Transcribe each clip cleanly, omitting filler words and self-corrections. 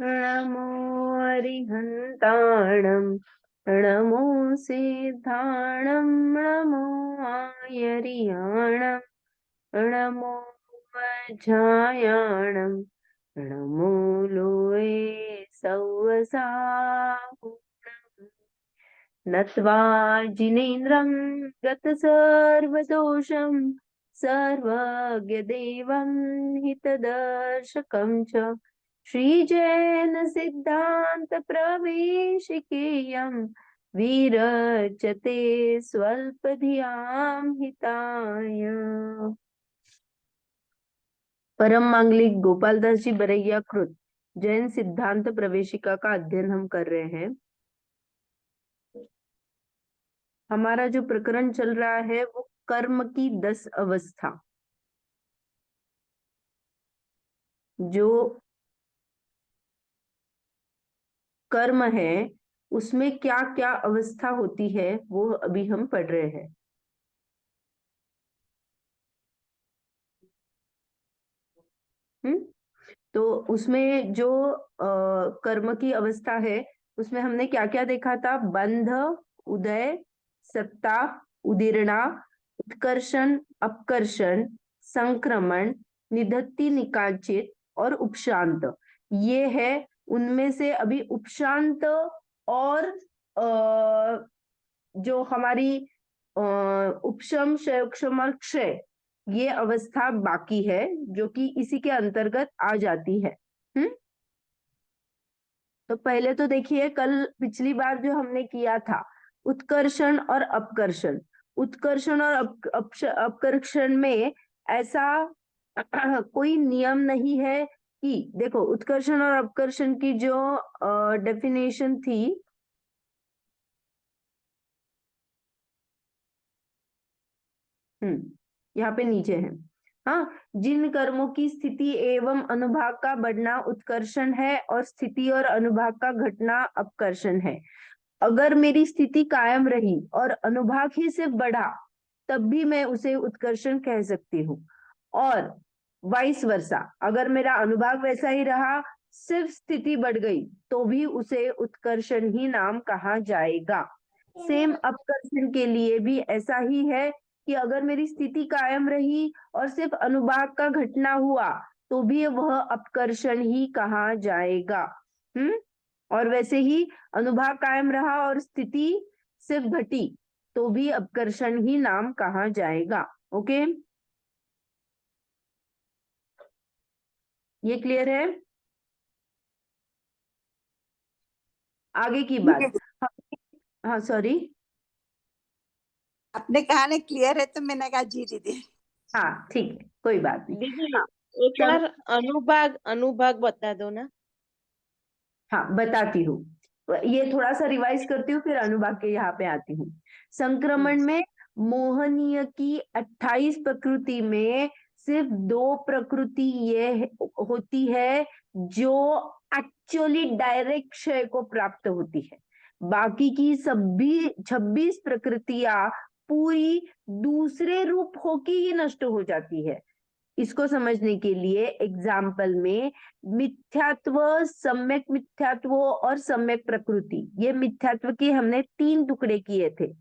नमो अरिहन्ताणं नमो सिद्धाणं नमो आयर्याणं नमो वज्रायाणं नमो लोये सौवसाहुणम् नत्वा जिनेन्द्रं गतसर्वदोषं सर्वज्ञदेवं हितदर्शकं च श्रीजैन सिद्धांत प्रवेशिकेयं विरचते स्वल्पधियां हिताय। परम मांगलिक गोपाल दास जी बरैया कृत जैन सिद्धांत प्रवेशिका का अध्ययन हम कर रहे हैं। हमारा जो प्रकरण चल रहा है वो कर्म की 10 अवस्था। जो कर्म है उसमें क्या क्या अवस्था होती है वो अभी हम पढ़ रहे हैं। तो उसमें जो कर्म की अवस्था है उसमें हमने क्या क्या देखा था? बंध, उदय, सत्ता, उदीर्णा, उत्कर्षण, अपकर्षण, संक्रमण, निधत्ति, निकाचित और उपशांत। ये है उनमें से अभी उपशांत और जो हमारी उपशम, क्षय और क्षय, ये अवस्था बाकी है जो कि इसी के अंतर्गत आ जाती है। तो पहले तो देखिए, कल पिछली बार जो हमने किया था उत्कर्षण और अपकर्षण। उत्कर्षण और अपकर्षण में ऐसा कोई नियम नहीं है कि देखो, उत्कर्षण और अपकर्षण की जो डेफिनेशन थी, यहाँ पे नीचे है। हाँ, जिन कर्मों की स्थिति एवं अनुभाग का बढ़ना उत्कर्षण है और स्थिति और अनुभाग का घटना अपकर्षण है। अगर मेरी स्थिति कायम रही और अनुभाग ही सिर्फ बढ़ा तब भी मैं उसे उत्कर्षण कह सकती हूँ, और वाइस वर्सा, अगर मेरा अनुभाग वैसा ही रहा, सिर्फ स्थिति बढ़ गई तो भी उसे उत्कर्षण ही नाम कहा जाएगा। सेम अपकर्षण के लिए भी ऐसा ही है कि अगर मेरी स्थिति कायम रही और सिर्फ अनुभाग का घटना हुआ तो भी वह अपकर्षण ही कहा जाएगा। और वैसे ही अनुभाग कायम रहा और स्थिति सिर्फ घटी तो भी अपकर्षण ही नाम कहा जाएगा। ओके, ये क्लियर है? आगे की बात। हाँ, सॉरी। आपने कहा ना क्लियर है तो मैंने कहा जी दीदी। हाँ, ठीक है, कोई बात नहीं। दीदी हाँ, एक बार अनुभाग अनुभाग बता दो ना। हाँ, बताती हूँ। ये थोड़ा सा रिवाइज करती हूँ, फिर अनुभाग के यहाँ पे आती हूँ। संक्रमण में मोहनीय की 28 प्रकृति में सिर्फ 2 प्रकृति ये होती है जो एक्चुअली डायरेक्ट क्षय को प्राप्त होती है। बाकी की सभी 26 प्रकृतियां पूरी दूसरे रूप होके ही नष्ट हो जाती है। इसको समझने के लिए एग्जाम्पल में मिथ्यात्व, सम्यक मिथ्यात्व और सम्यक प्रकृति, ये मिथ्यात्व के हमने 3 टुकड़े किए थे।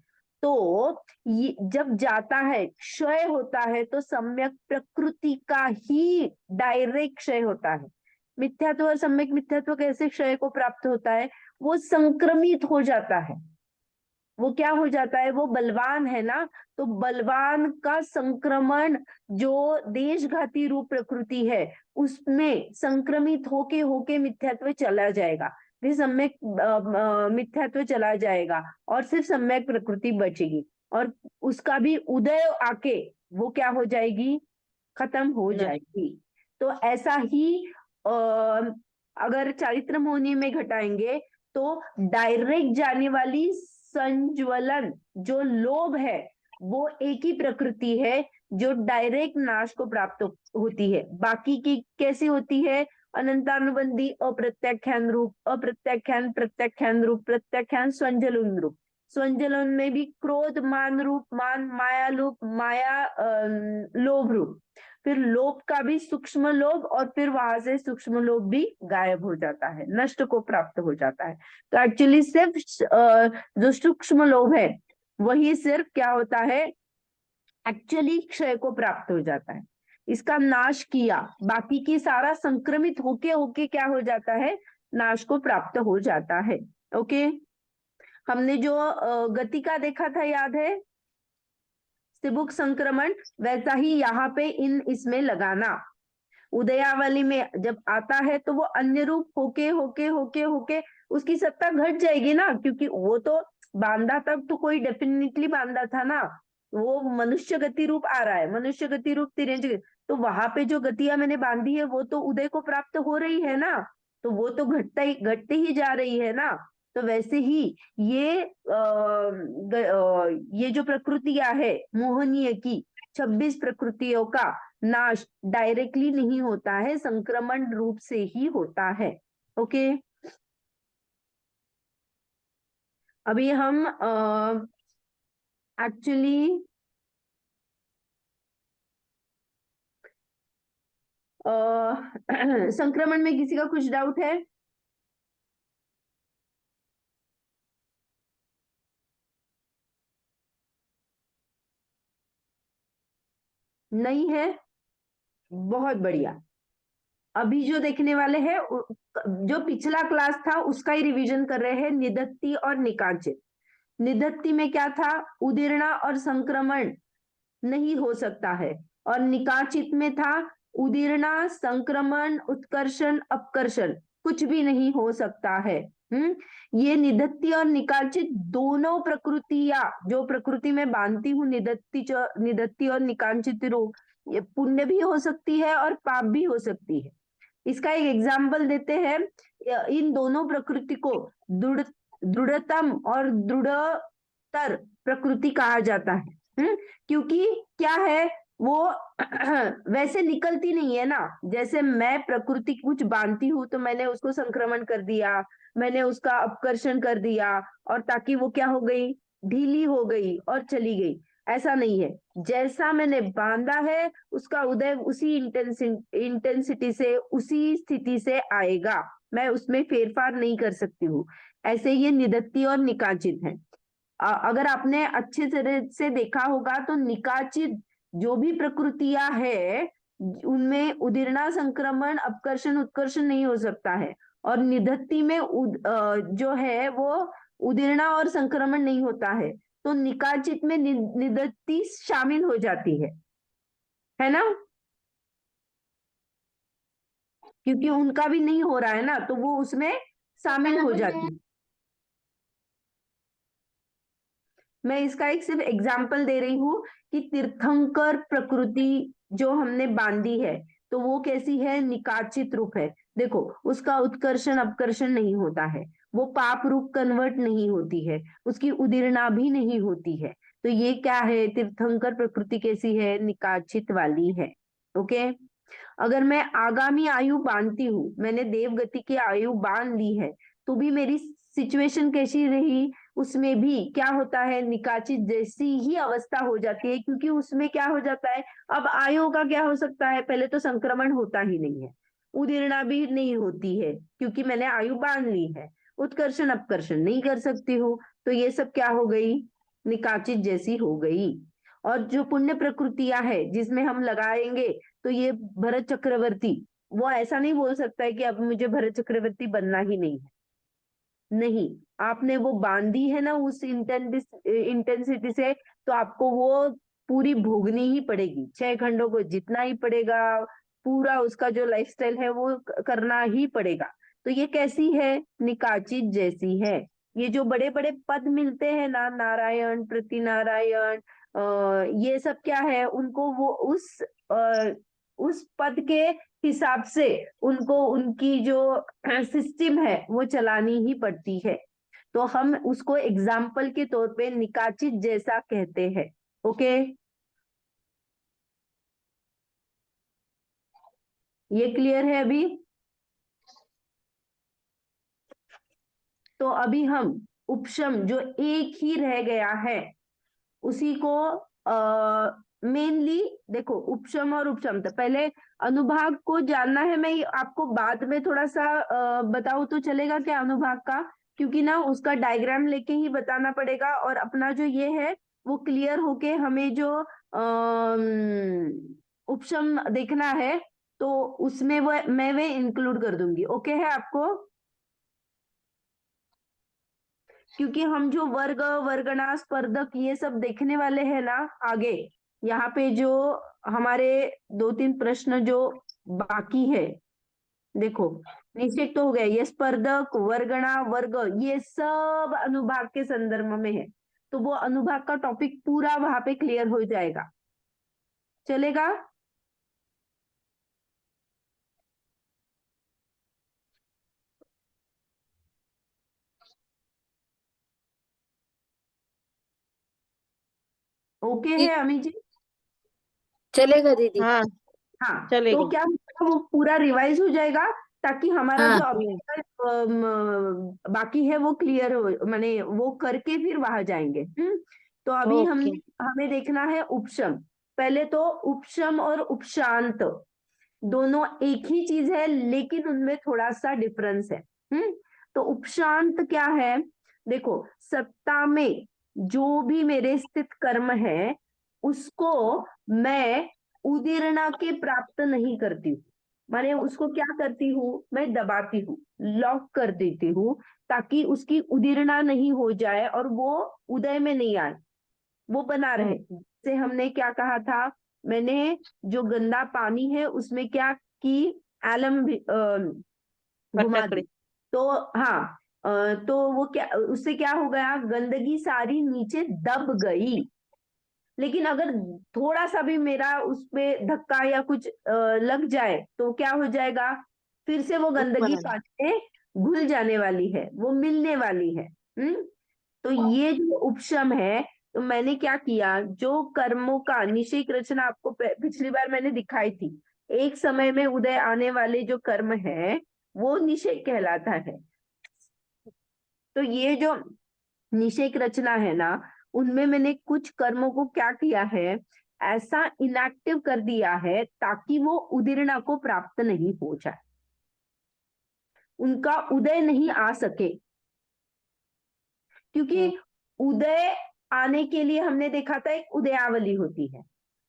तो ये जब जाता है, क्षय होता है, तो सम्यक प्रकृति का ही डायरेक्ट क्षय होता है। मिथ्यात्व और सम्यक मिथ्यात्व कैसे क्षय को प्राप्त होता है? वो संक्रमित हो जाता है। वो क्या हो जाता है? वो बलवान है ना, तो बलवान का संक्रमण जो देशघाती रूप प्रकृति है उसमें संक्रमित होके होके मिथ्यात्व चला जाएगा, फिर सम्यक मिथ्यात्व चला जाएगा और सिर्फ सम्यक प्रकृति बचेगी, और उसका भी उदय आके वो क्या हो जाएगी? खत्म हो जाएगी। तो ऐसा ही अगर चारित्र मोहनी में घटाएंगे तो डायरेक्ट जाने वाली संज्वलन जो लोभ है वो एक ही प्रकृति है जो डायरेक्ट नाश को प्राप्त होती है। बाकी की कैसी होती है? अनंतानुबंधी, अप्रत्याख्यान रूप, अप्रत्याख्यान, प्रत्याख्यान रूप, प्रत्याख्यान, स्वंजलन रूप। स्वंजलन में भी क्रोध मान रूप, मान माया रूप, माया लोभ रूप। फिर लोभ का भी सूक्ष्म लोभ, और फिर वहां से सूक्ष्म लोभ भी गायब हो जाता है, नष्ट को प्राप्त हो जाता है। तो एक्चुअली सिर्फ जो सूक्ष्म लोभ है वही सिर्फ क्या होता है, एक्चुअली क्षय को प्राप्त हो जाता है, इसका नाश किया, बाकी की सारा संक्रमित होके होके क्या हो जाता है, नाश को प्राप्त हो जाता है। ओके, हमने जो गति का देखा था याद है, सिबुक संक्रमण, वैसा ही यहाँ पे इसमें लगाना। उदयावली में जब आता है तो वो अन्य रूप होके होके होके होके उसकी सत्ता घट जाएगी ना, क्योंकि वो तो बांधा तब तो कोई डेफिनेटली बांधा था ना, वो मनुष्य गति रूप आ रहा है, मनुष्य गति रूप तिरंज, तो वहां पे जो गतियां मैंने बांधी है वो तो उदय को प्राप्त हो रही है ना, तो वो तो घटते ही जा रही है ना। तो वैसे ही ये जो प्रकृतियां है मोहनीय की 26 प्रकृतियों का नाश डायरेक्टली नहीं होता है, संक्रमण रूप से ही होता है। ओके, अभी हम एक्चुअली संक्रमण में किसी का कुछ डाउट है? नहीं है, बहुत बढ़िया। अभी जो देखने वाले हैं जो पिछला क्लास था उसका ही रिवीजन कर रहे हैं, निदत्ति और निकाचित। निदत्ति में क्या था, उदीर्णा और संक्रमण नहीं हो सकता है, और निकाचित में था उदीर्णा, संक्रमण, उत्कर्षण, अपकर्षण कुछ भी नहीं हो सकता है। ये निदत्ति और निकाचित दोनों प्रकृतियां जो प्रकृति में बांधती हूँ, निदत्ति और निकाचित रूप, ये पुण्य भी हो सकती है और पाप भी हो सकती है। इसका एक एग्जाम्पल देते हैं, इन दोनों प्रकृति को दृढ़तम और दृढ़तर प्रकृति कहा जाता है। क्योंकि क्या है वो वैसे निकलती नहीं है ना, जैसे मैं प्रकृति कुछ बांधती हूँ तो मैंने उसको संक्रमण कर दिया, मैंने उसका अपकर्षण कर दिया, और ताकि वो क्या हो गई, ढीली हो गई और चली गई, ऐसा नहीं है। जैसा मैंने बांधा है उसका उदय उसी इंटेंसिटी से, उसी स्थिति से आएगा, मैं उसमें फेरफार नहीं कर सकती हूँ। ऐसे ये निदत्ति और निकाचित है। अगर आपने अच्छे तरह से देखा होगा तो निकाचित जो भी प्रकृतियां है उनमें उदीर्णा, संक्रमण, अपकर्षण, उत्कर्षण नहीं हो सकता है, और निदत्ति में जो है वो उदीर्णा और संक्रमण नहीं होता है, तो निकाचित में निदत्ति शामिल हो जाती है ना, क्योंकि उनका भी नहीं हो रहा है ना, तो वो उसमें शामिल हो जाती है। मैं इसका एक सिर्फ एग्जाम्पल दे रही हूँ कि तीर्थंकर प्रकृति जो हमने बांधी है तो वो कैसी है, निकाचित रूप है। देखो उसका उत्कर्षण अपकर्षण नहीं होता है, वो पाप रूप कन्वर्ट नहीं होती है, उसकी उदीर्णा भी नहीं होती है। तो ये क्या है, तीर्थंकर प्रकृति कैसी है, निकाचित वाली है। ओके, अगर मैं आगामी आयु बांधती हूँ, मैंने देवगति की आयु बांध ली है, तो भी मेरी सिचुएशन कैसी रही, उसमें भी क्या होता है, निकाचित जैसी ही अवस्था हो जाती है, क्योंकि उसमें क्या हो जाता है, अब आयु का क्या हो सकता है, पहले तो संक्रमण होता ही नहीं है, उदीर्णा भी नहीं होती है क्योंकि मैंने आयु बांध ली है, उत्कर्षण अपकर्षण नहीं कर सकती हूँ, तो ये सब क्या हो गई, निकाचित जैसी हो गई। और जो पुण्य प्रकृतियां है जिसमें हम लगाएंगे, तो ये भरत चक्रवर्ती, वो ऐसा नहीं बोल सकता है कि अब मुझे भरत चक्रवर्ती बनना ही नहीं है, नहीं, आपने वो बांधी है ना उस इंटेंसिटी से, तो आपको वो पूरी भोगनी ही पड़ेगी, 6 खंडों को जितना ही पड़ेगा, पूरा उसका जो लाइफस्टाइल है वो करना ही पड़ेगा। तो ये कैसी है, निकाचित जैसी है। ये जो बड़े बड़े पद मिलते हैं ना, नारायण, प्रति नारायण, ये सब क्या है, उनको वो उस पद के हिसाब से उनको उनकी जो सिस्टम है वो चलानी ही पड़ती है, तो हम उसको एग्जाम्पल के तौर पे निकाचित जैसा कहते हैं। ओके, ये क्लियर है अभी? तो अभी हम उपशम जो एक ही रह गया है उसी को मेनली देखो उपशम और उपशम, तो पहले अनुभाग को जानना है। मैं आपको बाद में थोड़ा सा बताऊं तो चलेगा क्या अनुभाग का, क्योंकि ना उसका डायग्राम लेके ही बताना पड़ेगा, और अपना जो ये है वो क्लियर होके हमें जो उपशम देखना है तो उसमें वो मैं वे इंक्लूड कर दूंगी। ओके है आपको? क्योंकि हम जो वर्ग वर्गना स्पर्धक ये सब देखने वाले हैं ना आगे, यहाँ पे जो हमारे 2-3 प्रश्न जो बाकी है, देखो निश्चित तो हो गया, ये स्पर्धक वर्गणा वर्ग ये सब अनुभाग के संदर्भ में है, तो वो अनुभाग का टॉपिक पूरा वहां पे क्लियर हो जाएगा। चलेगा? ओके है अमी जी? चलेगा दीदी। हाँ हाँ, तो चलेगा। क्या होगा, वो पूरा रिवाइज हो जाएगा, ताकि हमारा हाँ। जो अभी बाकी है वो क्लियर हो, माने वो करके फिर वहां जाएंगे। तो अभी ओके। हमें देखना है उपशम। पहले तो उपशम और उपशांत दोनों एक ही चीज है, लेकिन उनमें थोड़ा सा डिफरेंस है। तो उपशांत क्या है? देखो, सत्ता में जो भी मेरे स्थित कर्म है उसको मैं उदीर्णा के प्राप्त नहीं करती हूँ। माने उसको क्या करती हूँ, मैं दबाती हूँ, लॉक कर देती हूँ, ताकि उसकी उदीर्णा नहीं हो जाए और वो उदय में नहीं आए, वो बना रहे। जैसे हमने क्या कहा था, मैंने जो गंदा पानी है उसमें क्या की, एलम घुमा दी, फटकड़ी। तो हाँ, तो वो क्या, उससे क्या हो गया, गंदगी सारी नीचे दब गई। लेकिन अगर थोड़ा सा भी मेरा उसपे धक्का या कुछ लग जाए तो क्या हो जाएगा, फिर से वो गंदगी ऊपर। पानी में घुल जाने वाली है, वो मिलने वाली है। तो ये जो उपशम है, तो मैंने क्या किया, जो कर्मों का निश्चय रचना आपको पिछली बार मैंने दिखाई थी, एक समय में उदय आने वाले जो कर्म है वो निषेक कहलाता है। तो ये जो निषेक रचना है ना, उनमें मैंने कुछ कर्मों को क्या किया है, ऐसा इनएक्टिव कर दिया है ताकि वो उदीर्णा को प्राप्त नहीं हो जाए, उनका उदय नहीं आ सके। क्योंकि उदय आने के लिए हमने देखा था एक उदयावली होती है,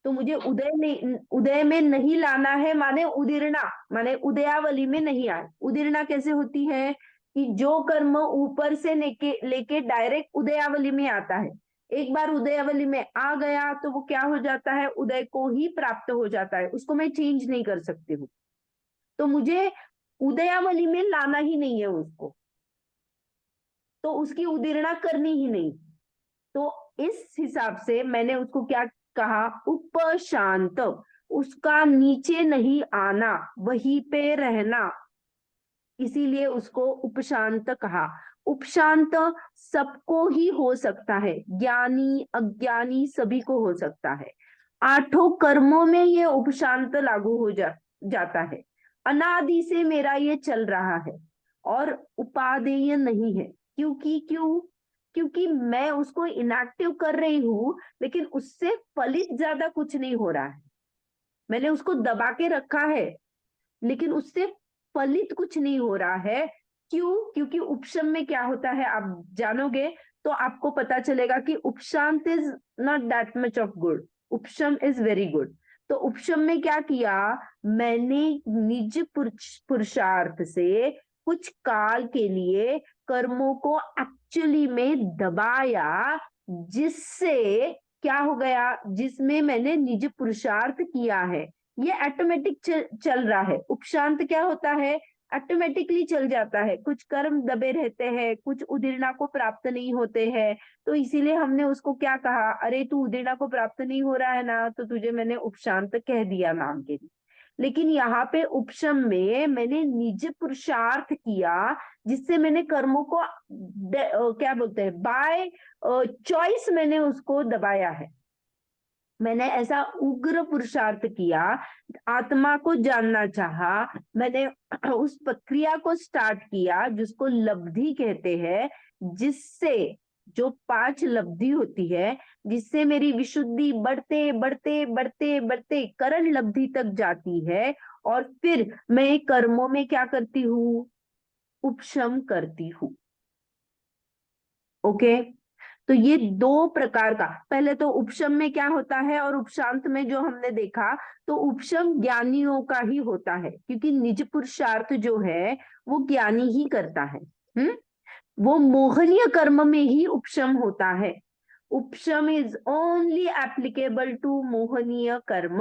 तो मुझे उदय में नहीं लाना है, माने उदीर्णा, माने उदयावली में नहीं आए। उदीर्णा कैसे होती है कि जो कर्म ऊपर से लेके डायरेक्ट उदयावली में आता है, एक बार उदयावली में आ गया तो वो क्या हो जाता है, उदय को ही प्राप्त हो जाता है, उसको मैं चेंज नहीं कर सकती हूँ। तो मुझे उदयावली में लाना ही नहीं है उसको, तो उसकी उदीर्णा करनी ही नहीं। तो इस हिसाब से मैंने उसको क्या कहा, उपशांत, उसका नीचे नहीं आना, वहीं पे रहना, इसीलिए उसको उपशांत कहा। उपशांत सबको ही हो सकता है, ज्ञानी अज्ञानी सभी को हो सकता है। 8 कर्मों में ये उपशांत लागू हो जाता है। अनादि से मेरा ये चल रहा है और उपादेय नहीं है। क्योंकि मैं उसको इनएक्टिव कर रही हूं, लेकिन उससे फलित ज्यादा कुछ नहीं हो रहा है। मैंने उसको दबा के रखा है, लेकिन उससे फलित कुछ नहीं हो रहा है। क्यों? क्योंकि उपशम में क्या होता है आप जानोगे तो आपको पता चलेगा कि उपशांत is not that much of good, उपशम इज वेरी गुड। तो उपशम में क्या किया, मैंने निज पुरुषार्थ से कुछ काल के लिए कर्मों को एक्चुअली में दबाया, जिससे क्या हो गया, जिसमें मैंने निज पुरुषार्थ किया है ये ऑटोमेटिक चल रहा है। उपशांत क्या होता है, ऑटोमेटिकली चल जाता है, कुछ कर्म दबे रहते हैं, कुछ उदीर्णा को प्राप्त नहीं होते हैं, तो इसीलिए हमने उसको क्या कहा, अरे तू उदीर्णा को प्राप्त नहीं हो रहा है ना, तो तुझे मैंने उपशांत कह दिया नाम के लिए। लेकिन यहाँ पे उपशम में मैंने निज पुरुषार्थ किया, जिससे मैंने कर्मों को क्या बोलते हैं, बाय चॉइस मैंने उसको दबाया है। मैंने ऐसा उग्र पुरुषार्थ किया, आत्मा को जानना चाहा, मैंने उस प्रक्रिया को स्टार्ट किया जिसको लब्धि कहते हैं, जिससे जो 5 लब्धि होती है, जिससे मेरी विशुद्धि बढ़ते बढ़ते बढ़ते बढ़ते करण लब्धि तक जाती है, और फिर मैं कर्मों में क्या करती हूँ, उपशम करती हूँ। ओके, तो ये 2 प्रकार का, पहले तो उपशम में क्या होता है और उपशांत में जो हमने देखा, तो उपशम ज्ञानियों का ही होता है, क्योंकि निज पुरुषार्थ जो है वो ज्ञानी ही करता है। वो मोहनीय कर्म में ही उपशम होता है। उपशम इज ओनली एप्लीकेबल टू मोहनीय कर्म।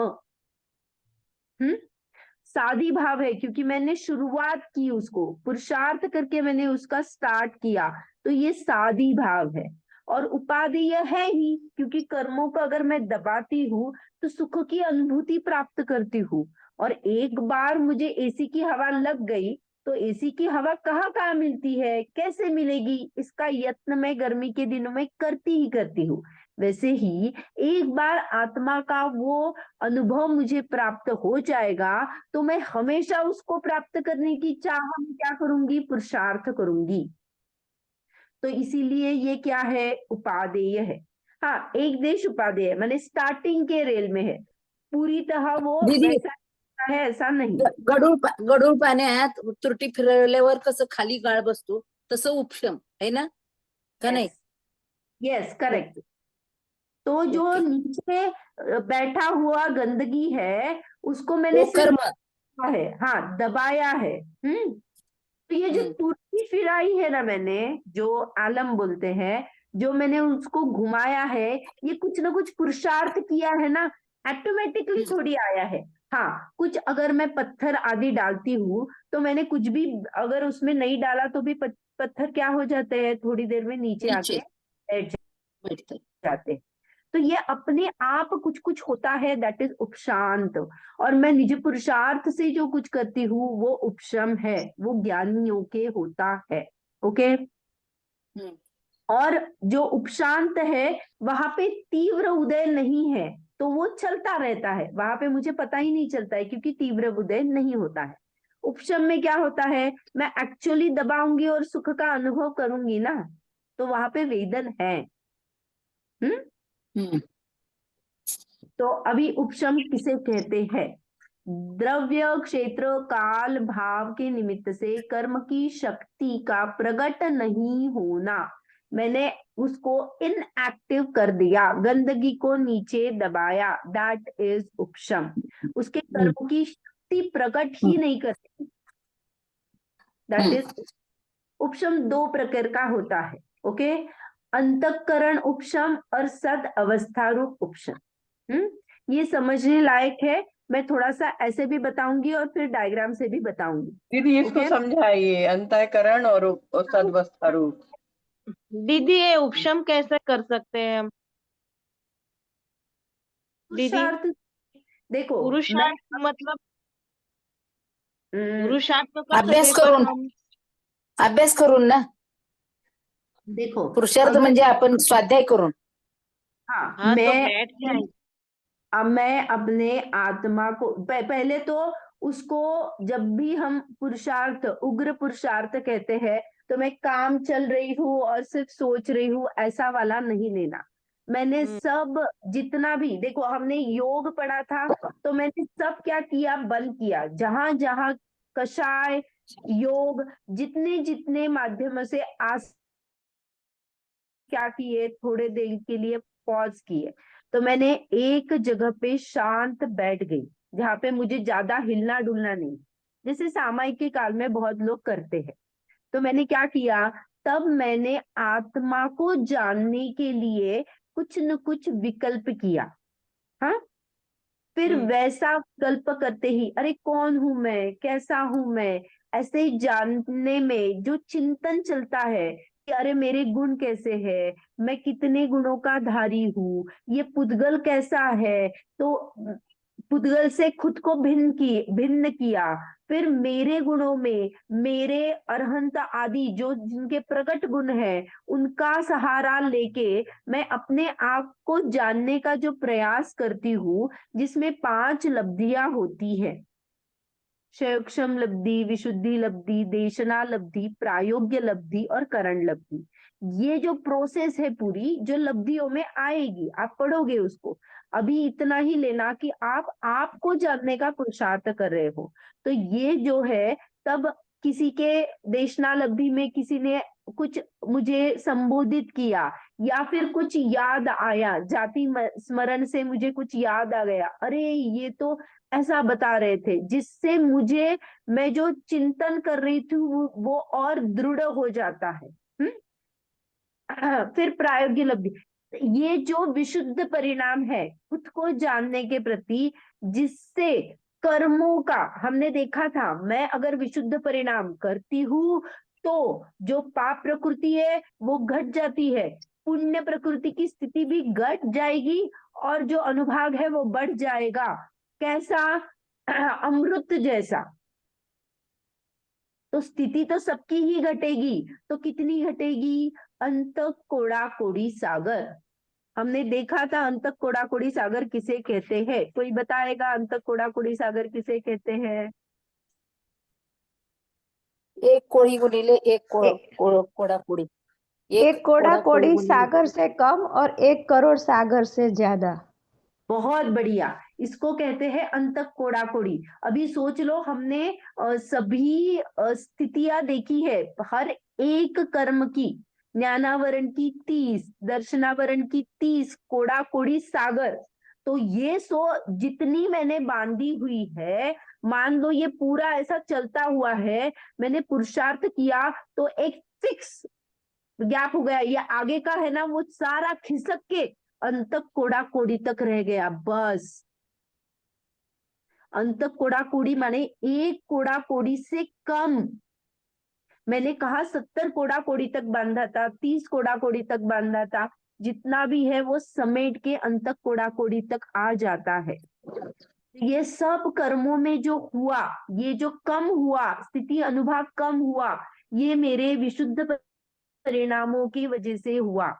सादी भाव है, क्योंकि मैंने शुरुआत की, उसको पुरुषार्थ करके मैंने उसका स्टार्ट किया, तो ये सादी भाव है। और उपादेय है ही, क्योंकि कर्मों को अगर मैं दबाती हूँ तो सुख की अनुभूति प्राप्त करती हूँ। और एक बार मुझे एसी की हवा लग गई, तो एसी की हवा कहाँ मिलती है, कैसे मिलेगी, इसका यत्न मैं गर्मी के दिनों में करती ही करती हूँ। वैसे ही एक बार आत्मा का वो अनुभव मुझे प्राप्त हो जाएगा, तो मैं हमेशा उसको प्राप्त करने की चाह में क्या करूंगी, पुरुषार्थ करूंगी। तो इसीलिए ये क्या है, उपादेय है। हाँ, एक देश उपादेय माने स्टार्टिंग के रेल में है, पूरी तरह वो दीदी वैसा है ऐसा नहीं। गढूळ पाण्यात तुरटी फिरवल्यावर कसं खाली गाळ बसतो, तसं उपशम आहे ना, का नाही? Yes, yes, correct. तो जो ओके, नीचे बैठा हुआ गंदगी है, उसको वो मैंने सिर्फ कर्म। है, हाँ, दबाया है। तो ये जो हम्म, तुर्की फिराई है ना मैंने, जो आलम बोलते हैं, जो मैंने उसको घुमाया है, ये कुछ ना कुछ पुरुषार्थ किया है ना, ऑटोमेटिकली हम्म, थोड़ी आया है। हाँ, कुछ अगर मैं पत्थर आदि डालती हूँ, तो मैंने कुछ भी अगर उसमें नहीं डाला तो भी पत्थर क्या हो जाते हैं, थोड़ी देर में नीचे नीचे आके बैठ बैठतात। जाते हैं। तो ये अपने आप कुछ कुछ होता है, दैट इज उपशांत। और मैं निज पुरुषार्थ से जो कुछ करती हूँ वो उपशम है, वो ज्ञानियों के होता है। ओके। हम्म, और जो उपशांत है, वहां पे तीव्र उदय नहीं है, तो वो चलता रहता है, वहां पे मुझे पता ही नहीं चलता है, क्योंकि तीव्र उदय नहीं होता है। उपशम में क्या होता है, मैं एक्चुअली दबाऊंगी और सुख का अनुभव करूंगी ना, तो वहां पे वेदन है। हम्म हम्म, तो अभी उपशम किसे कहते हैं, द्रव्य क्षेत्र काल भाव के निमित्त से कर्म की शक्ति का प्रकट नहीं होना, मैंने उसको इनएक्टिव कर दिया, गंदगी को नीचे दबाया, दैट इज उपशम। उसके हम्म, कर्म की शक्ति प्रकट ही हम्म, नहीं करती, दैट हम्म, इज उपशम। 2 प्रकार का होता है। ओके, अंतःकरण उपशम और सद अवस्था रूप उपशम। ये समझने लायक है। मैं थोड़ा सा ऐसे भी बताऊंगी और फिर डायग्राम से भी बताऊंगी। दीदी इसको ओके, समझाइए, अंतःकरण और सद्वस्था रूप। दीदी ये उपशम कैसे कर सकते हैं हम? दीदी पुरुषार्थ। देखो मैं पुरुषार्थ मतलब अम, पुरुषार्थ तो कर सकते अभ्यास हैं, पर करून, हम अभ्यास करून ना, देखो पुरुषार्थ अगर, म्हणजे आपण स्वाध्याय करून। हाँ, हाँ तो बैठ जाए। अब मैं अपने आत्मा को पहले तो उसको, जब भी हम पुरुषार्थ, उग्र पुरुषार्थ कहते हैं, तो मैं काम चल रही हूँ और सिर्फ सोच रही हूँ, ऐसा वाला नहीं लेना। मैंने हम्म, सब जितना भी, देखो हमने योग पढ़ा था, तो मैंने सब क्या किया, बंद किया, जहां जहां कषाय, योग, जितने जितने माध्यमों से आस, क्या किए, थोड़े देर के लिए पॉज किए, तो मैंने एक जगह पे शांत बैठ गई, जहां पे मुझे ज्यादा हिलना डुलना नहीं, जैसे सामायिक के काल में बहुत लोग करते हैं। तो मैंने क्या किया, तब मैंने आत्मा को जानने के लिए कुछ न कुछ विकल्प किया। हाँ, फिर हम्म, वैसा विकल्प करते ही, अरे कौन हूं मैं, कैसा हूं मैं, ऐसे ही जानने में जो चिंतन चलता है कि अरे मेरे गुण कैसे है, मैं कितने गुणों का धारी हूँ, ये पुद्गल कैसा है, तो पुद्गल से खुद को भिन्न किया। फिर मेरे गुणों में मेरे अरहंत आदि जो जिनके प्रकट गुण है, उनका सहारा लेके मैं अपने आप को जानने का जो प्रयास करती हूँ, जिसमें 5 लब्धियां होती है, क्षम लब्धि, विशुद्धि लब्धि, देशना लब्धि, प्रायोग्य लब्धि और करण लब्धि। ये जो प्रोसेस है पूरी, जो लब्धियों में आएगी, आप पढ़ोगे उसको। अभी इतना ही लेना कि आप आपको जानने का पुरुषार्थ कर रहे हो। तो ये जो है, तब किसी के देशनालब्धि में किसी ने कुछ मुझे संबोधित किया, या फिर कुछ याद आया, जाति स्मरण से मुझे कुछ याद आ गया, अरे ये तो ऐसा बता रहे थे, जिससे मुझे, मैं जो चिंतन कर रही थी वो और दृढ़ हो जाता है। फिर प्रायोगिक लब्धि, ये जो विशुद्ध परिणाम है खुद को जानने के प्रति, जिससे कर्मों का, हमने देखा था, मैं अगर विशुद्ध परिणाम करती हूँ तो जो पाप प्रकृति है वो घट जाती है, पुण्य प्रकृति की स्थिति भी घट जाएगी, और जो अनुभाग है वो बढ़ जाएगा। कैसा? अमृत जैसा। तो स्थिति तो सबकी ही घटेगी, तो कितनी घटेगी? अंत कोड़ा कोड़ी सागर। हमने देखा था अंत कोड़ा कोड़ी सागर किसे कहते हैं? कोई बताएगा अंत कोड़ा कोड़ी सागर किसे कहते हैं? एक कोड़ी गुणिले एक एक कोड़ा कोड़ी, एक कोड़ा कोड़ी गुणिले सागर से कम और 1 करोड़ सागर से ज्यादा। बहुत बढ़िया, इसको कहते हैं अंतक कोड़ा कोड़ी। अभी सोच लो, हमने सभी स्थितियां देखी है, हर एक कर्म की, ज्ञानावरण की 30, दर्शनावरण की 30, कोड़ा कोड़ी सागर। तो ये जितनी मैंने बांधी हुई है, मान लो ये पूरा ऐसा चलता हुआ है, मैंने पुरुषार्थ किया तो एक फिक्स गैप हो गया, ये आगे का है ना वो सारा खिसक के अंतक कोड़ा कोड़ी तक रह गया। बस अंतक कोड़ा कोड़ी माने एक कोड़ा कोड़ी से कम। मैंने कहा 70 कोड़ा कोड़ी तक बांधा था, 30 कोड़ा कोड़ी तक बांधा था, जितना भी है वो समेट के अंतक कोड़ा कोड़ी तक आ जाता है। ये सब कर्मों में जो हुआ, ये जो कम हुआ, स्थिति अनुभाग कम हुआ, ये मेरे विशुद्ध परिणामों की वजह से हुआ।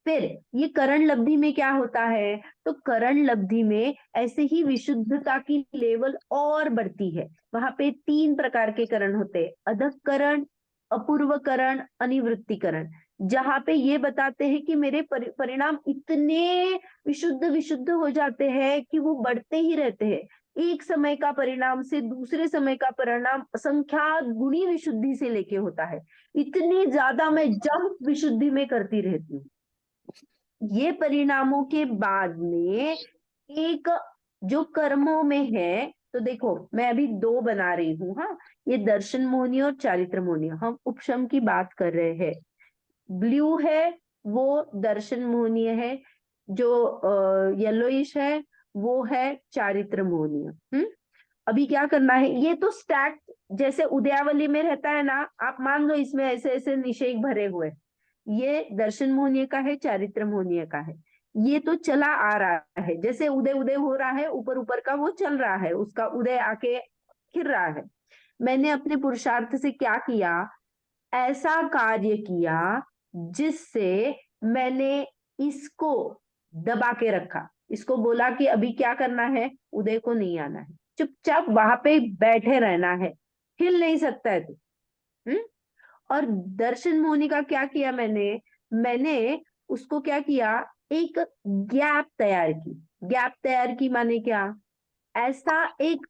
फिर ये करण लब्धि में क्या होता है? तो करण लब्धि में ऐसे ही विशुद्धता की लेवल और बढ़ती है। वहां पे 3 प्रकार के करण होते हैं, अधक करण, अपूर्व करण, अनिवृत्ति करण, जहां पे ये बताते हैं कि मेरे परिणाम इतने विशुद्ध विशुद्ध हो जाते हैं कि वो बढ़ते ही रहते हैं। एक समय का परिणाम से दूसरे समय का परिणाम असंख्यात गुणी विशुद्धि से लेके होता है। इतनी ज्यादा मैं जंप विशुद्धि में करती रहती हूँ। ये परिणामों के बाद में एक जो कर्मों में है, तो देखो मैं अभी 2 बना रही हूँ। हाँ, ये दर्शन मोहनीय और चारित्र मोहनीय, हम उपशम की बात कर रहे हैं। ब्लू है वो दर्शन मोहनीय है, जो येलोइश है वो है चारित्र मोहनीय। अभी क्या करना है, ये तो स्टैक जैसे उदयावली में रहता है ना, आप मान लो इसमें ऐसे ऐसे निषेक भरे हुए, ये दर्शन मोहनीय का है, चारित्र मोहनीय का है। ये तो चला आ रहा है, जैसे उदय उदय हो रहा है, ऊपर ऊपर का वो चल रहा है, उसका उदय आके खिर रहा है। मैंने अपने पुरुषार्थ से क्या किया? ऐसा कार्य किया जिससे मैंने इसको दबा के रखा, इसको बोला कि अभी क्या करना है, उदय को नहीं आना है, चुपचाप वहां पे बैठे रहना है, हिल नहीं सकता है तू। और दर्शन मोहनी का क्या किया मैंने उसको क्या किया, एक गैप तैयार की। गैप तैयार की माने क्या? ऐसा एक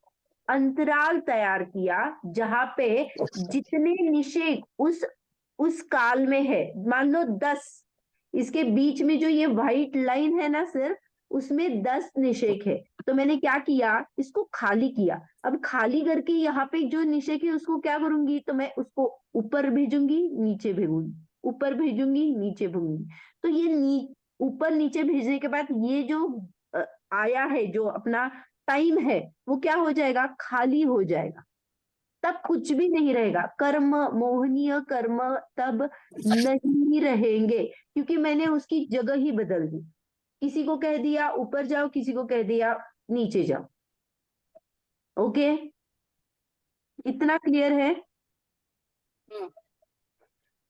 अंतराल तैयार किया जहां पे जितने निषेक उस काल में है, मान लो 10, इसके बीच में जो ये व्हाइट लाइन है ना सिर्फ, उसमें 10 निषेक है। तो मैंने क्या किया, इसको खाली किया। अब खाली करके यहाँ पे जो निषेक है उसको क्या करूंगी, तो मैं उसको ऊपर भेजूंगी, नीचे भेजूंगी, ऊपर भेजूंगी, नीचे भेजूंगी। तो ये ऊपर नीचे भेजने के बाद ये जो आया है, जो अपना टाइम है, वो क्या हो जाएगा, खाली हो जाएगा। तब कुछ भी नहीं रहेगा, कर्म मोहनीय कर्म तब नहीं रहेंगे, क्योंकि मैंने उसकी जगह ही बदल दी। किसी को कह दिया ऊपर जाओ, किसी को कह दिया नीचे जाओ। ओके, इतना क्लियर है?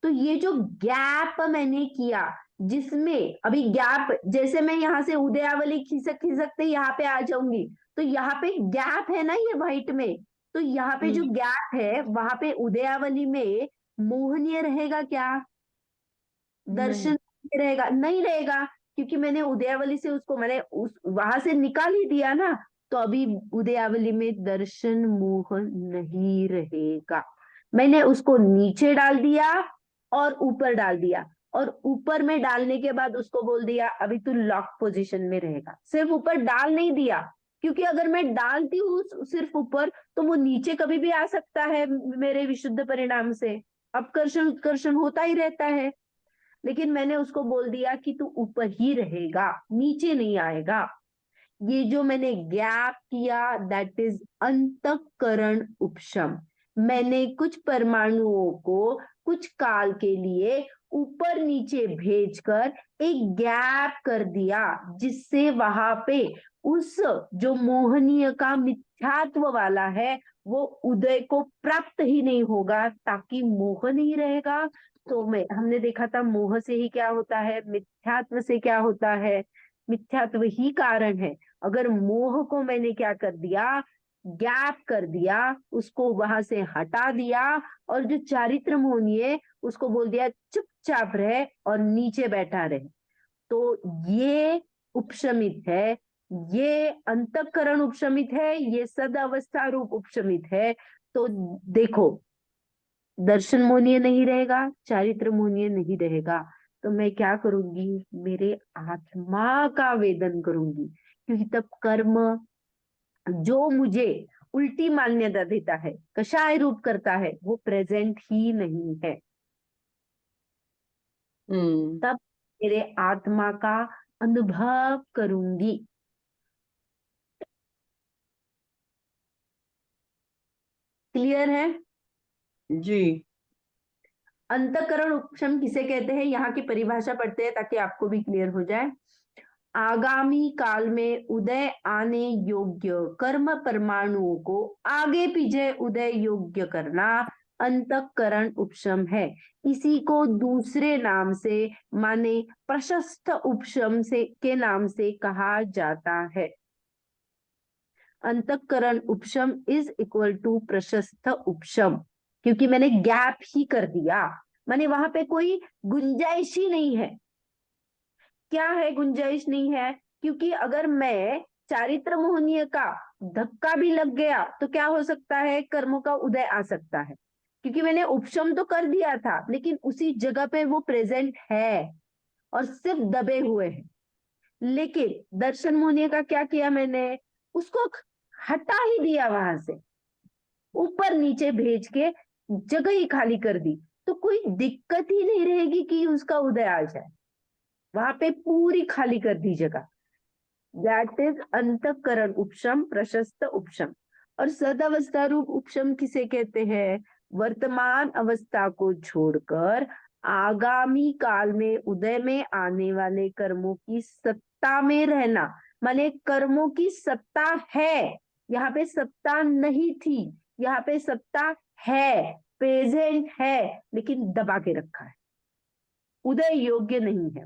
तो ये जो गैप मैंने किया, जिसमें अभी गैप, जैसे मैं यहाँ से उदयावली खिसक खिसकते यहाँ पे आ जाऊंगी, तो यहाँ पे गैप है ना ये व्हाइट में, तो यहाँ पे जो गैप है वहां पे उदयावली में मोहनीय रहेगा क्या? दर्शन रहेगा? नहीं रहेगा, क्योंकि मैंने उदयावली से उसको मैंने उस वहां से निकाल ही दिया ना। तो अभी उदयावली में दर्शन मोह नहीं रहेगा। मैंने उसको नीचे डाल दिया और ऊपर डाल दिया, और ऊपर में डालने के बाद उसको बोल दिया अभी तू लॉक पोजीशन में रहेगा। सिर्फ ऊपर डाल नहीं दिया, क्योंकि अगर मैं डालती हूँ सिर्फ ऊपर, तो वो नीचे कभी भी आ सकता है मेरे विशुद्ध परिणाम से। अपकर्षण उत्कर्षण होता ही रहता है। लेकिन मैंने उसको बोल दिया कि तू ऊपर ही रहेगा, नीचे नहीं आएगा। ये जो मैंने गैप किया, दैट इज अंतःकरण उपशम। मैंने कुछ परमाणुओं को कुछ काल के लिए ऊपर नीचे भेजकर एक गैप कर दिया, जिससे वहां पे उस जो मोहनीय का मिथ्यात्व वाला है वो उदय को प्राप्त ही नहीं होगा, ताकि मोह नहीं रहेगा। तो मैं हमने देखा था मोह से ही क्या होता है, मिथ्यात्व से क्या होता है। मिथ्यात्व ही कारण है। अगर मोह को मैंने क्या कर दिया, गैप कर दिया, उसको वहां से हटा दिया, और जो चारित्र मोहनी है उसको बोल दिया चुपचाप रहे और नीचे बैठा रहे, तो ये उपशमित है। ये अंतःकरण उपशमित है, ये सद अवस्था रूप उपशमित है। तो देखो, दर्शन मोहनीय नहीं रहेगा, चारित्र मोहनीय नहीं रहेगा। तो मैं क्या करूंगी, मेरे आत्मा का वेदन करूंगी, क्योंकि तब कर्म जो मुझे उल्टी मान्यता देता है, कषाय रूप करता है, वो प्रेजेंट ही नहीं है। तब मेरे आत्मा का अनुभव करूंगी। क्लियर है? जी। अंतःकरण उपशम किसे कहते हैं, यहाँ की परिभाषा पढ़ते हैं ताकि आपको भी क्लियर हो जाए। आगामी काल में उदय आने योग्य कर्म परमाणुओं को आगे पीछे उदय योग्य करना अंतःकरण उपशम है। इसी को दूसरे नाम से माने प्रशस्त उपशम से के नाम से कहा जाता है। अंतःकरण उपशम इज इक्वल टू प्रशस्त उपशम, क्योंकि मैंने गैप ही कर दिया, माने वहां पे कोई गुंजाइश ही नहीं है। क्या है गुंजाइश नहीं है? क्योंकि अगर मैं चारित्र मोहनीय का धक्का भी लग गया तो क्या हो सकता है, कर्मों का उदय आ सकता है, क्योंकि मैंने उपशम तो कर दिया था, लेकिन उसी जगह पे वो प्रेजेंट है और सिर्फ दबे हुए हैं। लेकिन दर्शन मोहनीय का क्या किया मैंने, उसको हटा ही दिया, वहां से ऊपर नीचे भेज के जगह ही खाली कर दी, तो कोई दिक्कत ही नहीं रहेगी कि उसका उदय आ जाए। वहां पे पूरी खाली कर दी जगह। दैट इज अंतःकरण उपशम, प्रशस्त उपशम। और सदावस्था रूप उपशम किसे कहते हैं? वर्तमान अवस्था को छोड़कर आगामी काल में उदय में आने वाले कर्मों की सत्ता में रहना। माने कर्मों की सत्ता है, यहाँ पे सत्ता नहीं थी, यहाँ पे सत्ता है, प्रेजेंट है, लेकिन दबा के रखा है, उदय योग्य नहीं है,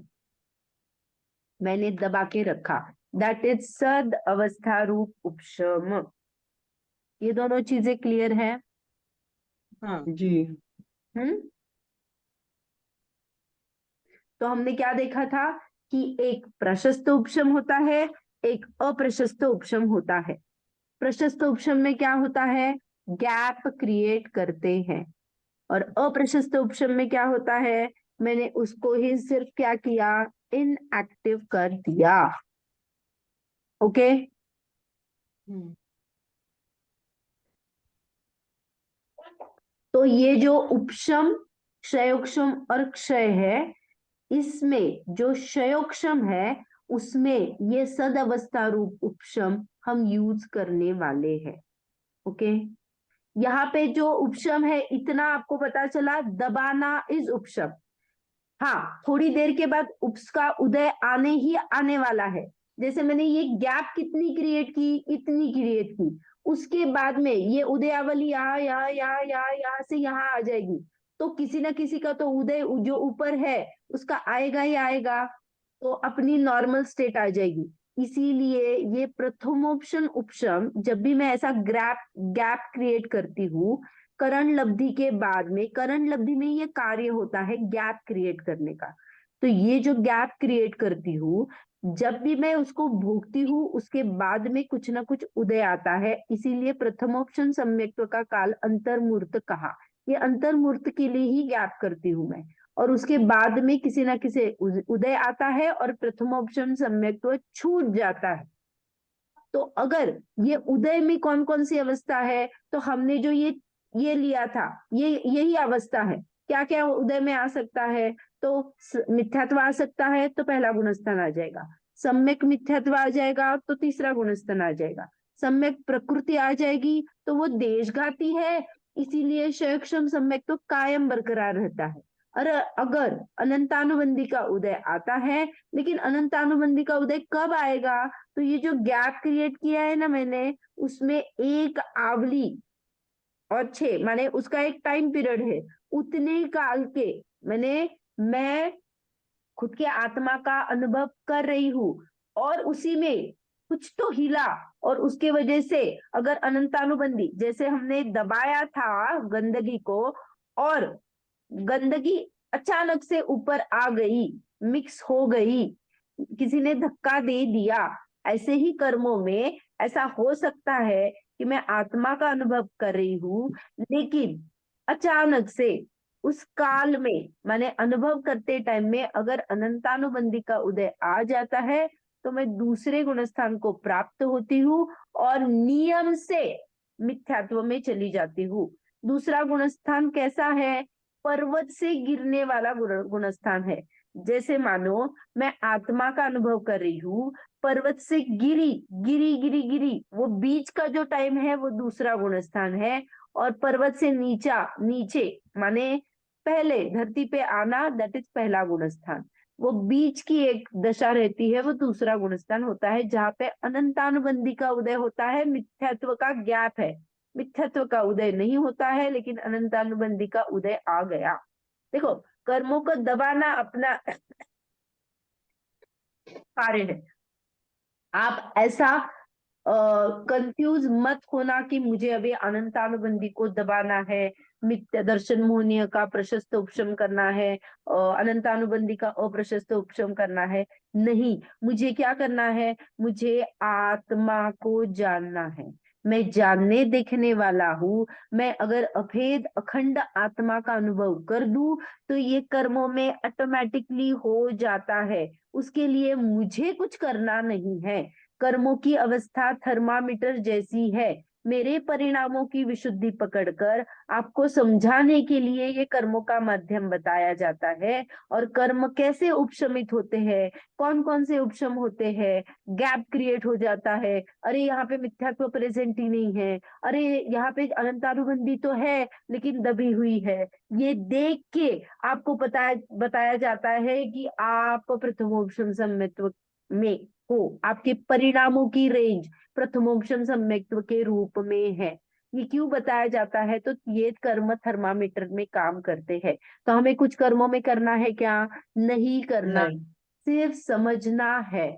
मैंने दबा के रखा। दैट इज सद अवस्था रूप उपशम। ये दोनों चीजें क्लियर है? हाँ जी। हम्म। तो हमने क्या देखा था कि एक प्रशस्त उपशम होता है, एक अप्रशस्त उपशम होता है। प्रशस्त उपशम में क्या होता है, गैप क्रिएट करते हैं, और अप्रशस्त उपशम में क्या होता है, मैंने उसको ही सिर्फ क्या किया, इनएक्टिव कर दिया। ओके। तो ये जो उपशम, क्षयोक्षम और क्षय है, इसमें जो क्षयोक्षम है उसमें ये सद अवस्था रूप उपशम हम यूज करने वाले हैं। ओके। यहाँ पे जो उपशम है इतना आपको पता चला, दबाना इज उपशम। हाँ, थोड़ी देर के बाद उसका उदय आने ही आने वाला है। जैसे मैंने ये गैप कितनी क्रिएट की, इतनी क्रिएट की, उसके बाद में ये उदयावली यहाँ से यहाँ आ जाएगी, तो किसी ना किसी का तो उदय जो ऊपर है उसका आएगा ही आएगा, तो अपनी नॉर्मल स्टेट आ जाएगी। इसीलिए ये प्रथमोपशन उपशम, जब भी मैं ऐसा गैप गैप क्रिएट करती हूँ, करण लब्धि के बाद में, करण लब्धि में ये कार्य होता है गैप क्रिएट करने का। तो ये जो गैप क्रिएट करती हूँ, जब भी मैं उसको भोगती हूँ उसके बाद में कुछ ना कुछ उदय आता है, इसीलिए प्रथमोपशन सम्यक्त्व का काल अंतर्मूर्त कहा। ये अंतर्मूर्त के लिए ही गैप करती हूँ मैं, और उसके बाद में किसी ना किसी उदय आता है और प्रथमोपशन सम्यक्त्व छूट जाता है। तो अगर ये उदय में कौन कौन सी अवस्था है, तो हमने जो ये लिया था, ये यही अवस्था है। क्या क्या उदय में आ सकता है? तो मिथ्यात्व आ सकता है तो पहला गुणस्थान आ जाएगा, सम्यक मिथ्यात्व आ जाएगा तो तीसरा गुणस्थान आ जाएगा, सम्यक प्रकृति आ जाएगी तो वो देशघाती है, इसीलिए क्षयक्षम सम्यक तो कायम बरकरार रहता है। और अगर अनंतानुबंधी का उदय आता है, लेकिन अनंतानुबंधी का उदय कब आएगा? तो ये जो गैप क्रिएट किया है ना मैंने, उसमें एक आवली और 6 माने उसका एक टाइम पीरियड है, उतने काल के मैं खुद के आत्मा का अनुभव कर रही हूँ, और उसी में कुछ तो हिला, और उसके वजह से अगर अनंतानुबंधी, जैसे हमने दबाया था गंदगी को, और गंदगी अचानक से ऊपर आ गई, मिक्स हो गई, किसी ने धक्का दे दिया, ऐसे ही कर्मों में ऐसा हो सकता है कि मैं आत्मा का अनुभव कर रही हूँ, लेकिन अचानक से उस काल में माने अनुभव करते टाइम में अगर अनंतानुबंधी का उदय आ जाता है, तो मैं दूसरे गुणस्थान को प्राप्त होती हूँ और नियम से मिथ्यात्व में चली जाती हूँ। दूसरा गुणस्थान कैसा है? पर्वत से गिरने वाला गुणस्थान है। जैसे मानो मैं आत्मा का अनुभव कर रही हूँ, पर्वत से गिरी गिरी गिरी गिरी, वो बीच का जो टाइम है वो दूसरा गुणस्थान है, और पर्वत से नीचे माने पहले धरती पे आना, दैट इज पहला गुणस्थान। वो बीच की एक दशा रहती है, वो दूसरा गुणस्थान होता है, जहाँ पे अनंतानुबंधी का उदय होता है, मिथ्यात्व का गैप है, मिथ्यात्व का उदय नहीं होता है, लेकिन अनंतानुबंधी का उदय आ गया। देखो, कर्मों को दबाना अपना कार्य है। आप ऐसा कंफ्यूज मत होना कि मुझे अभी अनंतानुबंधी को दबाना है, मिथ्या दर्शन मोहनीय का प्रशस्त उपशम करना है, अनंतानुबंधी का अप्रशस्त उपशम करना है। नहीं, मुझे क्या करना है? मुझे आत्मा को जानना है। मैं जानने देखने वाला हूँ। मैं अगर अभेद अखंड आत्मा का अनुभव कर दूं, तो ये कर्मों में ऑटोमेटिकली हो जाता है। उसके लिए मुझे कुछ करना नहीं है। कर्मों की अवस्था थर्मामीटर जैसी है। मेरे परिणामों की विशुद्धि पकड़कर आपको समझाने के लिए ये कर्मों का माध्यम बताया जाता है। और कर्म कैसे उपशमित होते हैं, कौन कौन से उपशम होते हैं, गैप क्रिएट हो जाता है, अरे यहाँ पे मिथ्यात्व प्रेजेंट ही नहीं है, अरे यहाँ पे अनंतानुबंधी तो है लेकिन दबी हुई है, ये देख के आपको बताया जाता है कि आप प्रथमोपशम सम्यत्व में हो, आपके परिणामों की रेंज प्रथमोपशम सम्यक्त्व के रूप में है। ये क्यों बताया जाता है? तो ये कर्म थर्मामीटर में काम करते हैं। तो हमें कुछ कर्मों में करना है क्या? नहीं करना, नहीं। सिर्फ समझना है।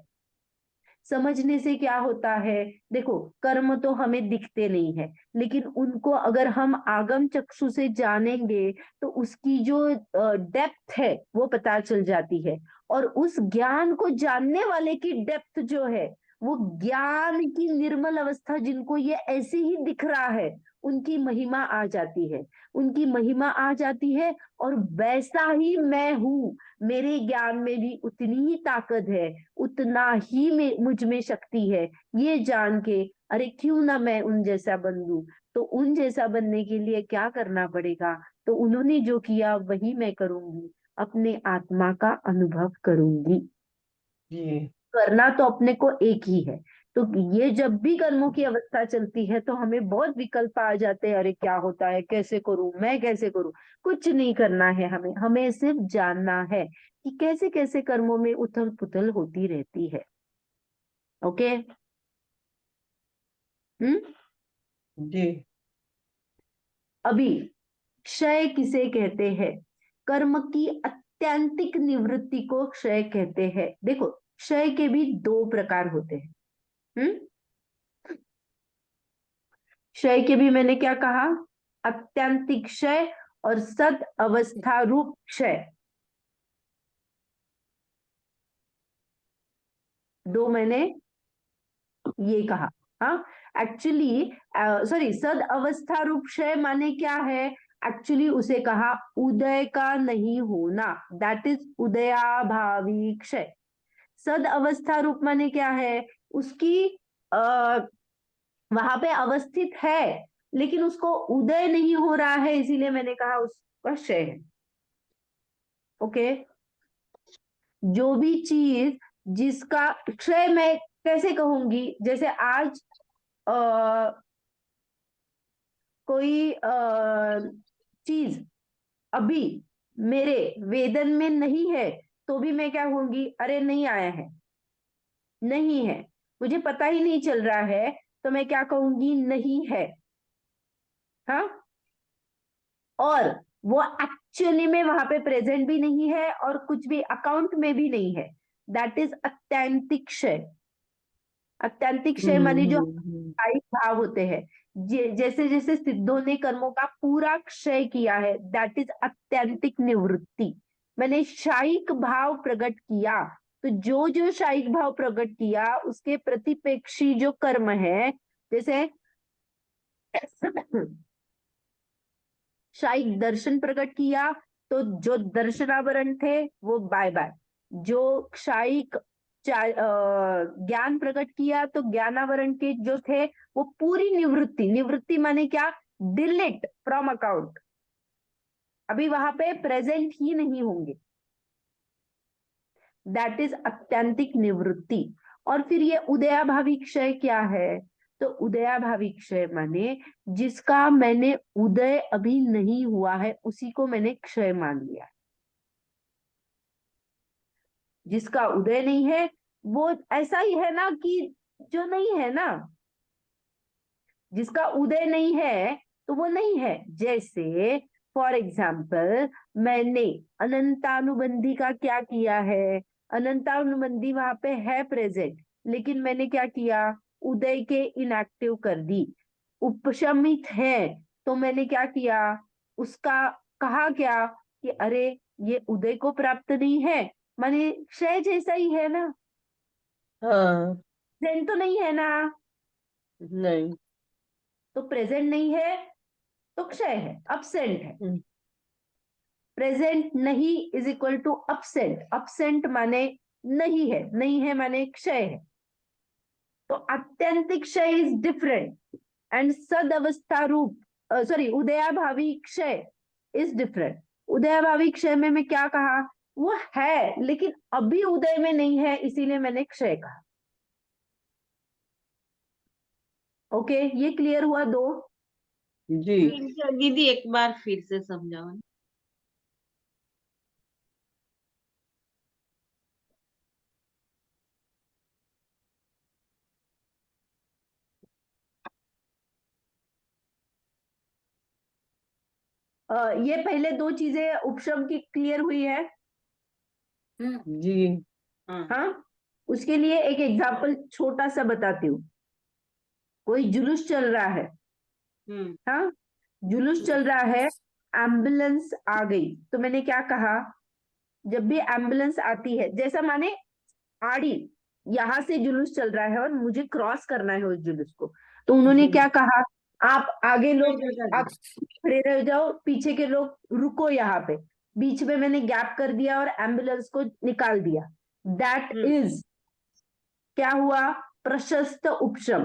समझने से क्या होता है? देखो, कर्म तो हमें दिखते नहीं है, लेकिन उनको अगर हम आगम चक्षु से जानेंगे तो उसकी जो डेप्थ है वो पता चल जाती है। और उस ज्ञान को जानने वाले की डेप्थ जो है, वो ज्ञान की निर्मल अवस्था, जिनको ये ऐसे ही दिख रहा है, उनकी महिमा आ जाती है, उनकी महिमा आ जाती है। और वैसा ही मैं हूं, मेरे ज्ञान में भी उतनी ही ताकत है, उतना ही मुझ में शक्ति है, ये जान के अरे क्यों ना मैं उन जैसा बन लूं। तो उन जैसा बनने के लिए क्या करना पड़ेगा? तो उन्होंने जो किया वही मैं करूंगी, अपने आत्मा का अनुभव करूंगी। जी। करना तो अपने को एक ही है। तो ये जब भी कर्मों की अवस्था चलती है तो हमें बहुत विकल्प आ जाते हैं, अरे क्या होता है, कैसे करूं, मैं कैसे करूं। कुछ नहीं करना है, हमें हमें सिर्फ जानना है कि कैसे कैसे कर्मों में उथल पुथल होती रहती है। ओके। जी। अभी क्षय किसे कहते हैं? कर्म की अत्यंतिक निवृत्ति को क्षय कहते हैं। देखो, क्षय के भी 2 प्रकार होते हैं। क्षय के भी मैंने क्या कहा? अत्यंतिक क्षय और सद अवस्था रूप क्षय। दो मैंने ये कहा। हाँ, एक्चुअली सॉरी, सद अवस्था रूप क्षय माने क्या है? एक्चुअली उसे कहा उदय का नहीं होना, दैट इज उदयाभावी क्षय। सद अवस्था रूप माने क्या है? उसकी वहां पे अवस्थित है लेकिन उसको उदय नहीं हो रहा है, इसीलिए मैंने कहा उसका क्षय है। ओके, जो भी चीज जिसका क्षय मैं कैसे कहूंगी? जैसे आज कोई चीज अभी मेरे वेदन में नहीं है तो भी मैं क्या कहूंगी? अरे नहीं आया है, नहीं है, मुझे पता ही नहीं चल रहा है, तो मैं क्या कहूंगी? नहीं है। हाँ, और वो एक्चुअली में वहां पे प्रेजेंट भी नहीं है और कुछ भी अकाउंट में भी नहीं है, दैट इज अत्यंतिक क्षय। अत्यंतिक क्षय माने जो स्थायी भाव होते हैं, जैसे जैसे सिद्धों ने कर्मों का पूरा क्षय किया है, दैट इज अत्यंतिक निवृत्ति। मैंने शायिक भाव प्रकट किया, तो जो जो शायिक भाव प्रकट किया उसके प्रतिपेक्षी जो कर्म है, जैसे शायिक दर्शन प्रकट किया तो जो दर्शनावरण थे वो बाय बाय, जो शायिक ज्ञान प्रकट किया तो ज्ञानावरण के जो थे वो पूरी निवृत्ति। निवृत्ति माने क्या? डिलीट फ्रॉम अकाउंट, अभी वहां पे प्रेजेंट ही नहीं होंगे, दैट इज अत्यंतिक निवृत्ति। और फिर ये उदयाभावी क्षय क्या है? तो उदयाभावी क्षय माने जिसका मैंने उदय अभी नहीं हुआ है उसी को मैंने क्षय मान लिया। जिसका उदय नहीं है वो ऐसा ही है ना कि जो नहीं है ना, जिसका उदय नहीं है तो वो नहीं है। जैसे फॉर एग्जाम्पल मैंने अनंतानुबंधी का क्या किया है? अनंतानुबंधी वहां पे है प्रेजेंट, लेकिन मैंने क्या किया? उदय के इनएक्टिव कर दी। उपशमित है तो मैंने क्या किया? उसका कहा क्या कि अरे ये उदय को प्राप्त नहीं है, माने क्षय जैसा ही है ना, हाँ। प्रेजेंट तो नहीं है ना, नहीं। तो प्रेजेंट नहीं है तो क्षय है, absent है। हम्म। प्रेजेंट नहीं is equal to absent, absent माने नहीं है, नहीं है माने क्षय है। तो अत्यंतिक क्षय इज डिफरेंट एंड सद अवस्था रूप सॉरी उदयाभावी क्षय इज डिफरेंट। उदयाभावी क्षय में मैं क्या कहा? वो है लेकिन अभी उदय में नहीं है, इसीलिए मैंने क्षय कहा। ओके, ये क्लियर हुआ? दो जी। दीदी एक बार फिर से समझाओ। ये पहले दो चीजें उपशम की क्लियर हुई है। जी। हाँ, उसके लिए एक एग्जाम्पल छोटा सा बताती हूँ। कोई जुलूस चल रहा है, हाँ, जुलूस चल रहा है, एम्बुलेंस आ गई तो मैंने क्या कहा? जब भी एम्बुलेंस आती है, जैसा माने आड़ी यहां से जुलूस चल रहा है और मुझे क्रॉस करना है उस जुलूस को, तो उन्होंने क्या कहा? आप आगे लोग आप खड़े रह जाओ, पीछे के लोग रुको यहाँ पे। बीच में मैंने गैप कर दिया और एम्बुलेंस को निकाल दिया, दैट इज क्या हुआ? प्रशस्त उपशम,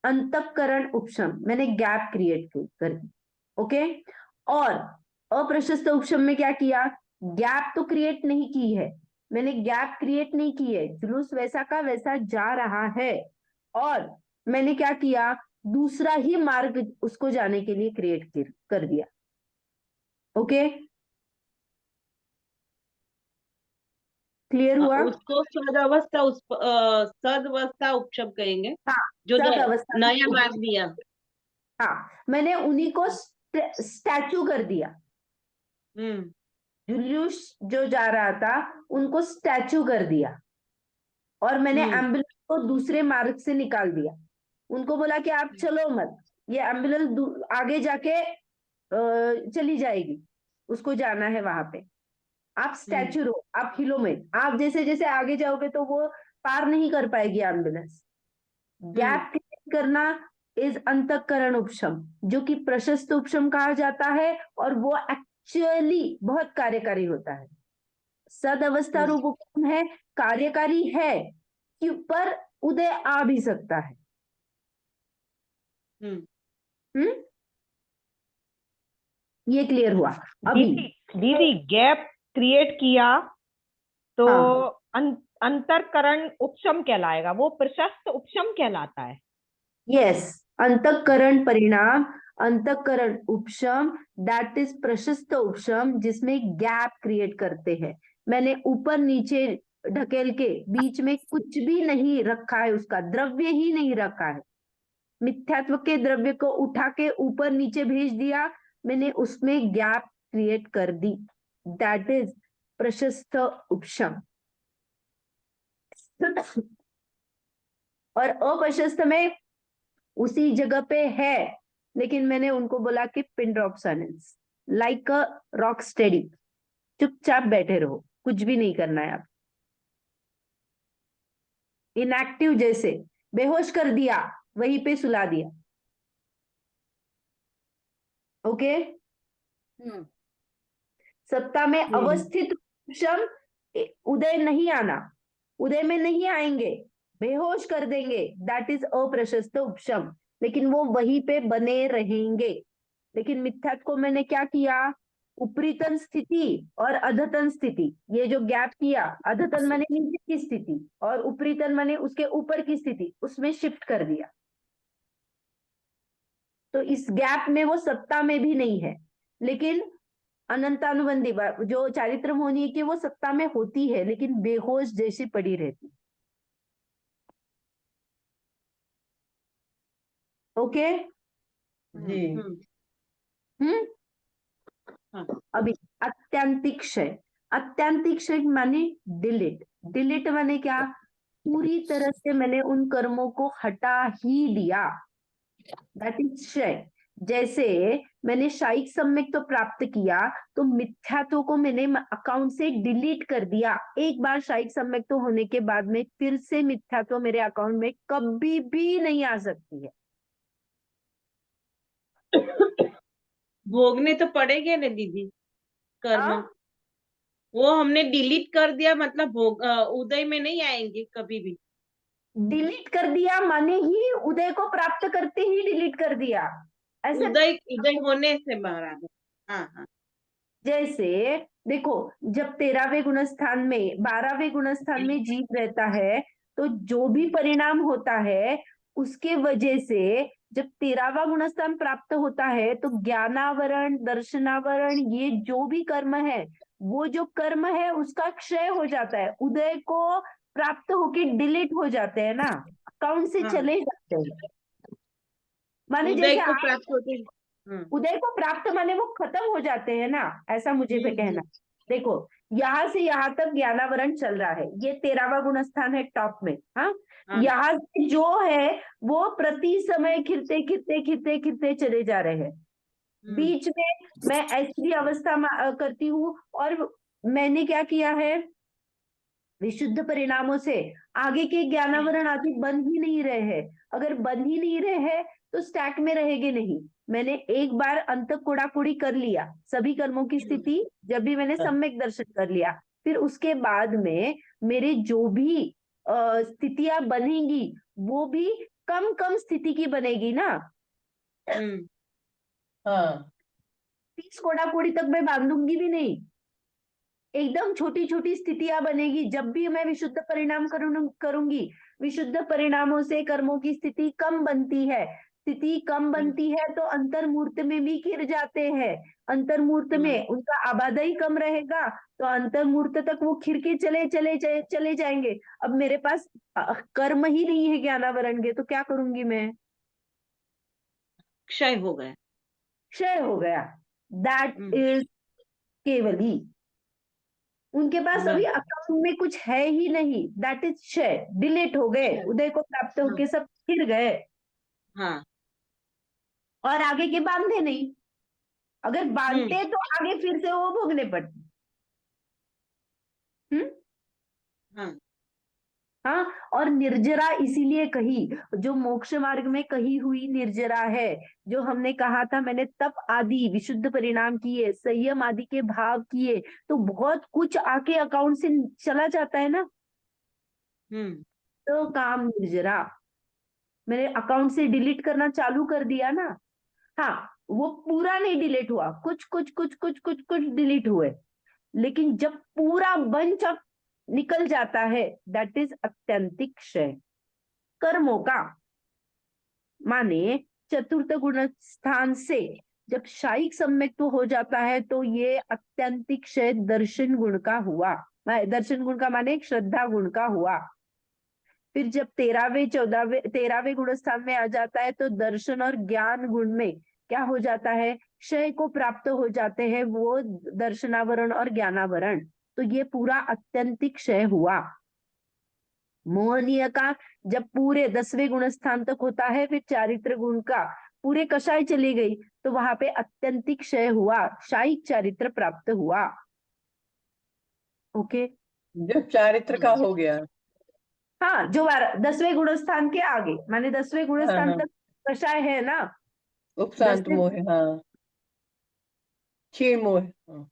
अंतःकरण उपशम। मैंने गैप क्रिएट कर दी। ओके, और अप्रशस्त उपशम में क्या किया? गैप तो क्रिएट नहीं की है, मैंने गैप क्रिएट नहीं की है, जुलूस वैसा का वैसा जा रहा है और मैंने क्या किया? दूसरा ही मार्ग उसको जाने के लिए क्रिएट कर दिया। ओके, क्लियर हुआ? उसको सदअवस्था सदअवस्था उपशम कहेंगे, हाँ, जो सद अवस्था। नया मार्ग दिया। हाँ, मैंने उन्हीं को स्टैचू कर दिया। जुलूस जो जा रहा था उनको स्टैचू कर दिया और मैंने एम्बुलेंस को दूसरे मार्ग से निकाल दिया। उनको बोला कि आप चलो मत, ये एम्बुलेंस आगे जाके चली जाएगी, उसको जाना है वहां पे। आप स्टैच्यू हो, आप हिलो में, आप जैसे जैसे आगे जाओगे तो वो पार नहीं कर पाएगी एम्बुलेंस। गैप क्रिएट करना इज अंतःकरण उपशम, जो कि प्रशस्त उपशम कहा जाता है, और वो एक्चुअली बहुत कार्यकारी होता है। सद अवस्था रूप उपशम है, कार्यकारी है, पर उदय आ भी सकता है। हम्म, ये क्लियर हुआ अभी? दीदी गैप क्रिएट किया तो हाँ, अंतरकरण उपशम कहलाएगा, वो प्रशस्त उपशम कहलाता है। यस, अंतःकरण परिणाम, अंतःकरण उपशम, दैट इज प्रशस्त उपशम, जिसमें गैप क्रिएट करते हैं। मैंने ऊपर नीचे ढकेल के बीच में कुछ भी नहीं रखा है, उसका द्रव्य ही नहीं रखा है। मिथ्यात्व के द्रव्य को उठा के ऊपर नीचे भेज दिया, मैंने उसमें गैप क्रिएट कर दी, दैट इज प्रशस्त उपशम। और अप्रशस्त में उसी जगह पे है, लेकिन मैंने उनको बोला कि pin drop silence, like a rock steady, चुपचाप बैठे रहो, कुछ भी नहीं करना है आप। इनएक्टिव, जैसे बेहोश कर दिया, वहीं पे सुला दिया। ओके? सत्ता में अवस्थित उपशम, उदय नहीं आना, उदय में नहीं आएंगे, बेहोश कर देंगे, दैट इज अप्रशस्त उपशम, लेकिन वो वहीं पे बने रहेंगे। लेकिन मिथ्यात्व को मैंने क्या किया? उपरीतन स्थिति और अधतन स्थिति, ये जो गैप किया, अधतन माने नीचे की स्थिति और उपरीतन माने उसके ऊपर की स्थिति, उसमें शिफ्ट कर दिया। तो इस गैप में वो सत्ता में भी नहीं है, लेकिन अनंतानुबंधी जो चारित्र होनी है कि वो सत्ता में होती है, लेकिन बेहोश जैसी पड़ी रहती। ओके? जी। अभी अत्यंतिक क्षय, अत्यंतिक क्षय माने डिलीट, डिलीट माने क्या? पूरी तरह से मैंने उन कर्मों को हटा ही दिया, दैट इज क्षय। जैसे मैंने शायिक सम्यक तो प्राप्त किया, तो मिथ्यात्व को मैंने अकाउंट से डिलीट कर दिया। एक बार शायिक सम्यक तो होने के बाद में फिर से मिथ्यात्व मेरे अकाउंट में कभी भी नहीं आ सकती है। भोगने तो पड़ेंगे ना दीदी कर्म। हाँ? वो हमने डिलीट कर दिया, मतलब उदय में नहीं आएंगे कभी भी। डिलीट कर दिया माने ही उदय को प्राप्त करते ही डिलीट कर दिया, ऐसे। उदय उदय होने से महाराज। हाँ। जैसे देखो, जब 13वें गुणस्थान में 12वें गुणस्थान में जीव रहता है, तो जो भी परिणाम होता है उसके वजह से जब 13वां गुणस्थान प्राप्त होता है, तो ज्ञानावरण, दर्शनावरण, ये जो भी कर्म है, वो जो कर्म है उसका क्षय हो जाता है, उदय को प्राप्त होके डिलीट हो जाते हैं ना, अकाउंट से चले जाते हैं। माने उदय जैसे को प्राप्त होते। उदय को प्राप्त माने वो खत्म हो जाते हैं ना, ऐसा मुझे पे कहना। देखो, यहाँ से यहाँ तक ज्ञानावरण चल रहा है, ये 13वां गुणस्थान है टॉप में। हाँ, यहाँ से जो है वो प्रति समय खिरते खिरते खिरते खिरते चले जा रहे हैं। बीच में मैं ऐसी अवस्था करती हूँ, और मैंने क्या किया है, विशुद्ध परिणामों से आगे के ज्ञानावरण आदि बन ही नहीं रहे हैं। अगर बन ही नहीं रहे हैं तो स्टैक में रहेंगे नहीं। मैंने एक बार अंत कोड़ाकुड़ी कर लिया, सभी कर्मों की स्थिति, जब भी मैंने सम्यक दर्शन कर लिया, फिर उसके बाद में मेरे जो भी स्थितियां बनेगी, वो भी कम कम स्थिति की बनेगी ना। हाँ। 30 कोड़ाकुड़ी तक मैं बांधूंगी भी नहीं, एकदम छोटी छोटी स्थितियां बनेगी। जब भी मैं विशुद्ध परिणाम करूंगी, विशुद्ध परिणामों से कर्मों की स्थिति कम बनती है, स्थिति कम बनती है तो अंतर्मूर्त में भी गिर जाते हैं। अंतर्मूर्त में उनका आबादी कम रहेगा, तो अंतर्मूर्त तक वो खिर के चले जाएंगे। अब मेरे पास कर्म ही नहीं है ज्ञानावरण के, तो क्या करूंगी मैं? क्षय हो गया। क्षय हो गया, दैट इज केवली। उनके पास अभी अकाउंट में कुछ है ही नहीं, दैट इज क्षय, डिलीट हो गए, उदय को प्राप्त होके सब फिर गए, हाँ। और आगे के बांधे नहीं। अगर बांधते तो आगे फिर से वो भोगने पड़ते। हाँ हाँ, और निर्जरा इसीलिए कही, जो मोक्ष मार्ग में कही हुई निर्जरा है, जो हमने कहा था, मैंने तप आदि विशुद्ध परिणाम किए, संयम आदि के भाव किए, तो बहुत कुछ आके अकाउंट से चला जाता है ना। तो काम निर्जरा मैंने अकाउंट से डिलीट करना चालू कर दिया ना। हाँ, वो पूरा नहीं डिलीट हुआ, कुछ कुछ कुछ कुछ कुछ कुछ डिलीट हुए, लेकिन जब पूरा बंच ऑफ निकल जाता है, दैट इज अत्यंतिक क्षय कर्मों का। माने चतुर्थ गुण स्थान से जब शायिक सम्यक्त्व हो जाता है, तो ये अत्यंतिक क्षय दर्शन गुण का हुआ। दर्शन गुण का माने श्रद्धा गुण का हुआ। फिर जब 13वें गुण स्थान में आ जाता है, तो दर्शन और ज्ञान गुण में क्या हो जाता है, क्षय को प्राप्त हो जाते हैं वो दर्शनावरण और ज्ञानावरण। तो ये पूरा अत्यंतिक क्षय हुआ। मोहनीय का जब पूरे 10वें गुण स्थान तक होता है, फिर चारित्र गुण का पूरे कषाय चली गई, तो वहां पे अत्यंतिक क्षय हुआ, शायिक चारित्र प्राप्त हुआ। ओके, जब चारित्र का हो गया। हाँ, जो 10वें गुण स्थान के आगे, माने 10वें गुण हाँ स्थान हाँ, तक कषाय है ना। उपशांत 10वें मोह, हाँ, क्षीण मोह, हाँ।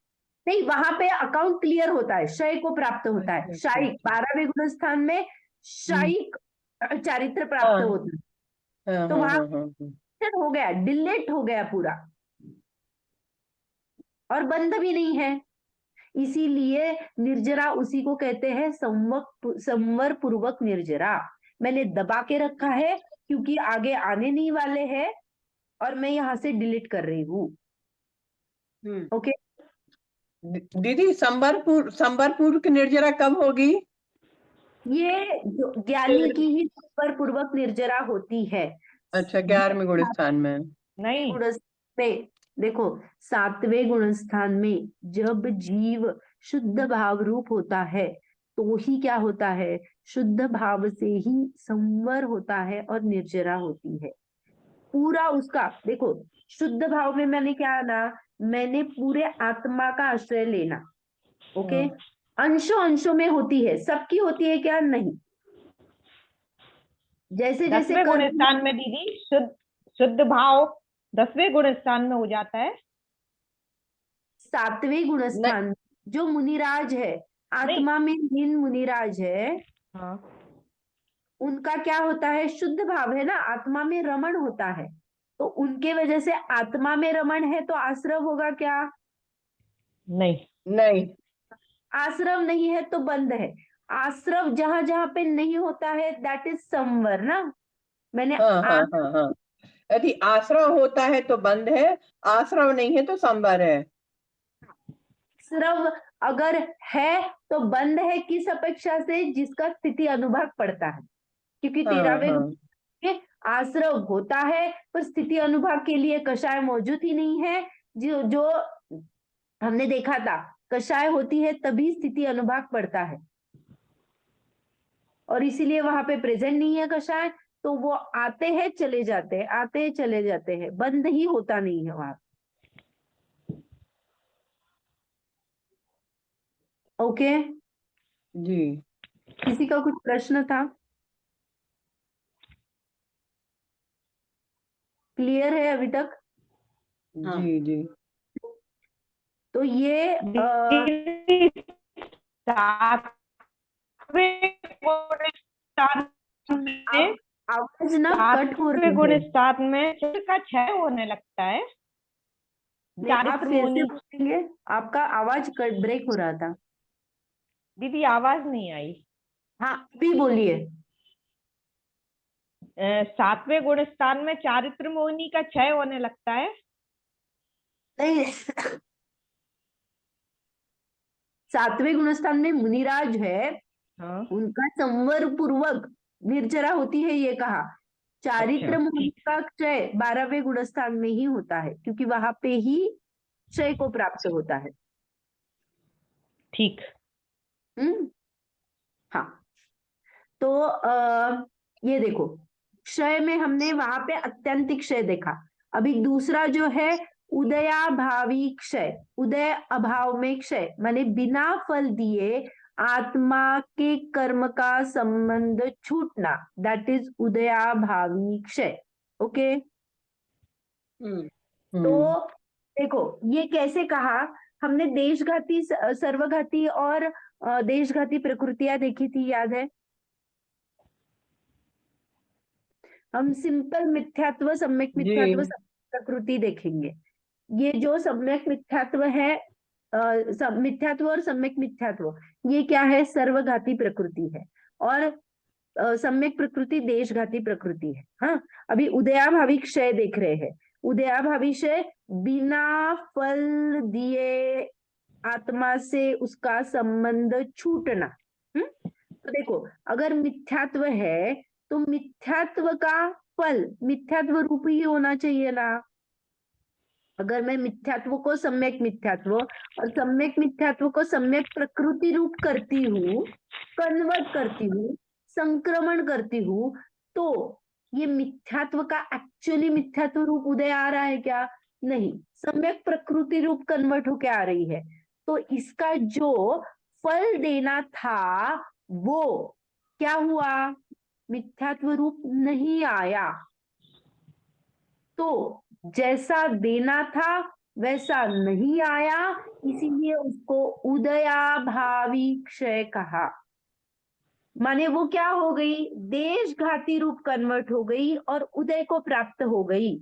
नहीं, वहां पे अकाउंट क्लियर होता है, क्षय को प्राप्त होता है। अच्छा अच्छा शायिक अच्छा। 12वें गुण स्थान में शायिक चारित्र प्राप्त हाँ होता है, हाँ तो हाँ वहां हाँ हाँ हाँ। हो गया, डिलीट हो गया पूरा, और बंद भी नहीं है। इसीलिए निर्जरा उसी को कहते हैं संवर पूर्वक निर्जरा। मैंने दबा के रखा है क्योंकि आगे आने नहीं वाले हैं, और मैं यहां से डिलीट कर रही हूँ। ओके, दीदी संबरपुर की निर्जरा कब होगी? ये जो ज्ञानी की ही संवर पूर्वक निर्जरा होती है। अच्छा, 11वें गुण स्थान में। नहीं, गुण में देखो, 7वें गुण स्थान में जब जीव शुद्ध भाव रूप होता है, तो ही क्या होता है, शुद्ध भाव से ही संवर होता है और निर्जरा होती है। पूरा उसका देखो, शुद्ध भाव में मैंने क्या ना, मैंने पूरे आत्मा का आश्रय लेना। ओके, अंशों अंशों में होती है, सबकी होती है क्या, नहीं। जैसे जैसे 10वें गुण कर्म स्थान में दीदी शुद्ध भाव 10वें गुण स्थान में हो जाता है। 7वें गुण नहीं स्थान जो मुनिराज है, नहीं, आत्मा में लीन मुनिराज है, हाँ, उनका क्या होता है, शुद्ध भाव है ना, आत्मा में रमण होता है, तो उनके वजह से आत्मा में रमण है, तो आश्रव होगा क्या, नहीं, नहीं। आश्रव नहीं है तो बंद है। आश्रव जहां जहां पे नहीं होता है, दैट इज संवर ना। मैंने हाँ हाँ हाँ हाँ, यदि आश्रव होता है तो बंद है, आश्रव नहीं है तो संबर है। आश्रव अगर है तो बंद है, किस अपेक्षा से, जिसका स्थिति अनुभाग पड़ता है, क्योंकि हाँ 13वें हाँ में आश्रव होता है पर स्थिति अनुभाग के लिए कषाय मौजूद ही नहीं है। जो जो हमने देखा था, कषाय होती है तभी स्थिति अनुभाग पड़ता है, और इसीलिए वहां पे प्रेजेंट नहीं है कषाय, तो वो आते हैं चले जाते हैं, आते हैं चले जाते हैं, बंद ही होता नहीं है वहां। ओके, जी किसी का कुछ प्रश्न था? क्लियर है अभी तक? हाँ। जी जी। तो ये दीदी, 7वें गुण स्थान में आवाज ना कट हो 7वें रही गुण है। स्थान में चित्त का क्षय होने लगता है। नहीं, आप चारित्र फिर से मोहनी। बोलेंगे, आपका आवाज ब्रेक हो रहा था। दीदी आवाज नहीं आई। हाँ, भी बोलिए। 7वें गुण स्थान में चारित्र मोहनी का क्षय होने लगता है। नहीं, 7वें गुणस्थान में मुनिराज है, हाँ, उनका संवर पूर्वक निर्जरा होती है, ये कहा। चारित्र अच्छा, मोहनी का क्षय 12वें गुणस्थान में ही होता है, क्योंकि वहां पे ही क्षय को प्राप्त होता है। ठीक। हाँ, तो ये देखो, क्षय में हमने वहां पे अत्यंतिक क्षय देखा। अभी दूसरा जो है उदयाभावी क्षय, उदय अभाव में क्षय माने बिना फल दिए आत्मा के कर्म का संबंध छूटना, दैट इज उदयाभावी क्षय। ओके तो देखो ये कैसे कहा हमने, देशघाती सर्वघाती और देशघाती प्रकृतियां देखी थी, याद है? हम सिंपल मिथ्यात्व, सम्यक मिथ्यात्व, जी। प्रकृति देखेंगे। ये जो सम्यक मिथ्यात्व है, मिथ्यात्व और सम्यक मिथ्यात्व, ये क्या है? सर्वघाती प्रकृति है। और सम्यक प्रकृति देशघाती प्रकृति है। हाँ, अभी उदयाभावी क्षय देख रहे हैं। उदयाभावी क्षय बिना फल दिए आत्मा से उसका संबंध छूटना। तो देखो अगर मिथ्यात्व है तो मिथ्यात्व का फल मिथ्यात्व रूप ही होना चाहिए ना। अगर मैं मिथ्यात्व को सम्यक मिथ्यात्व और सम्यक मिथ्यात्व को सम्यक प्रकृति रूप करती हूँ, कन्वर्ट करती हूँ, संक्रमण करती हूँ, तो ये मिथ्यात्व का एक्चुअली मिथ्यात्व रूप उदय आ रहा है क्या? नहीं, सम्यक प्रकृति रूप कन्वर्ट होके आ रही है। तो इसका जो फल देना था वो क्या हुआ? मिथ्यात्व रूप नहीं आया। तो जैसा देना था वैसा नहीं आया, इसीलिए उसको उदयाभावी क्षय कहा। माने वो क्या हो गई? देशघाती रूप कन्वर्ट हो गई और उदय को प्राप्त हो गई,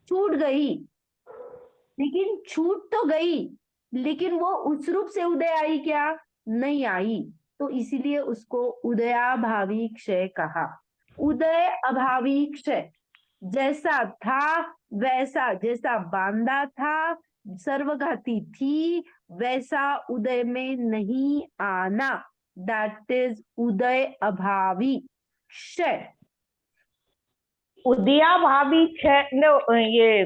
छूट गई। लेकिन छूट तो गई, लेकिन वो उस रूप से उदय आई क्या? नहीं आई। तो इसीलिए उसको उदयाभावी क्षय कहा। उदय अभावी क्षय, जैसा था वैसा, जैसा बांधा था, सर्वघाती थी, वैसा उदय में नहीं आना, दैट इज उदय अभावी क्षय। उदयाभावी क्षय ये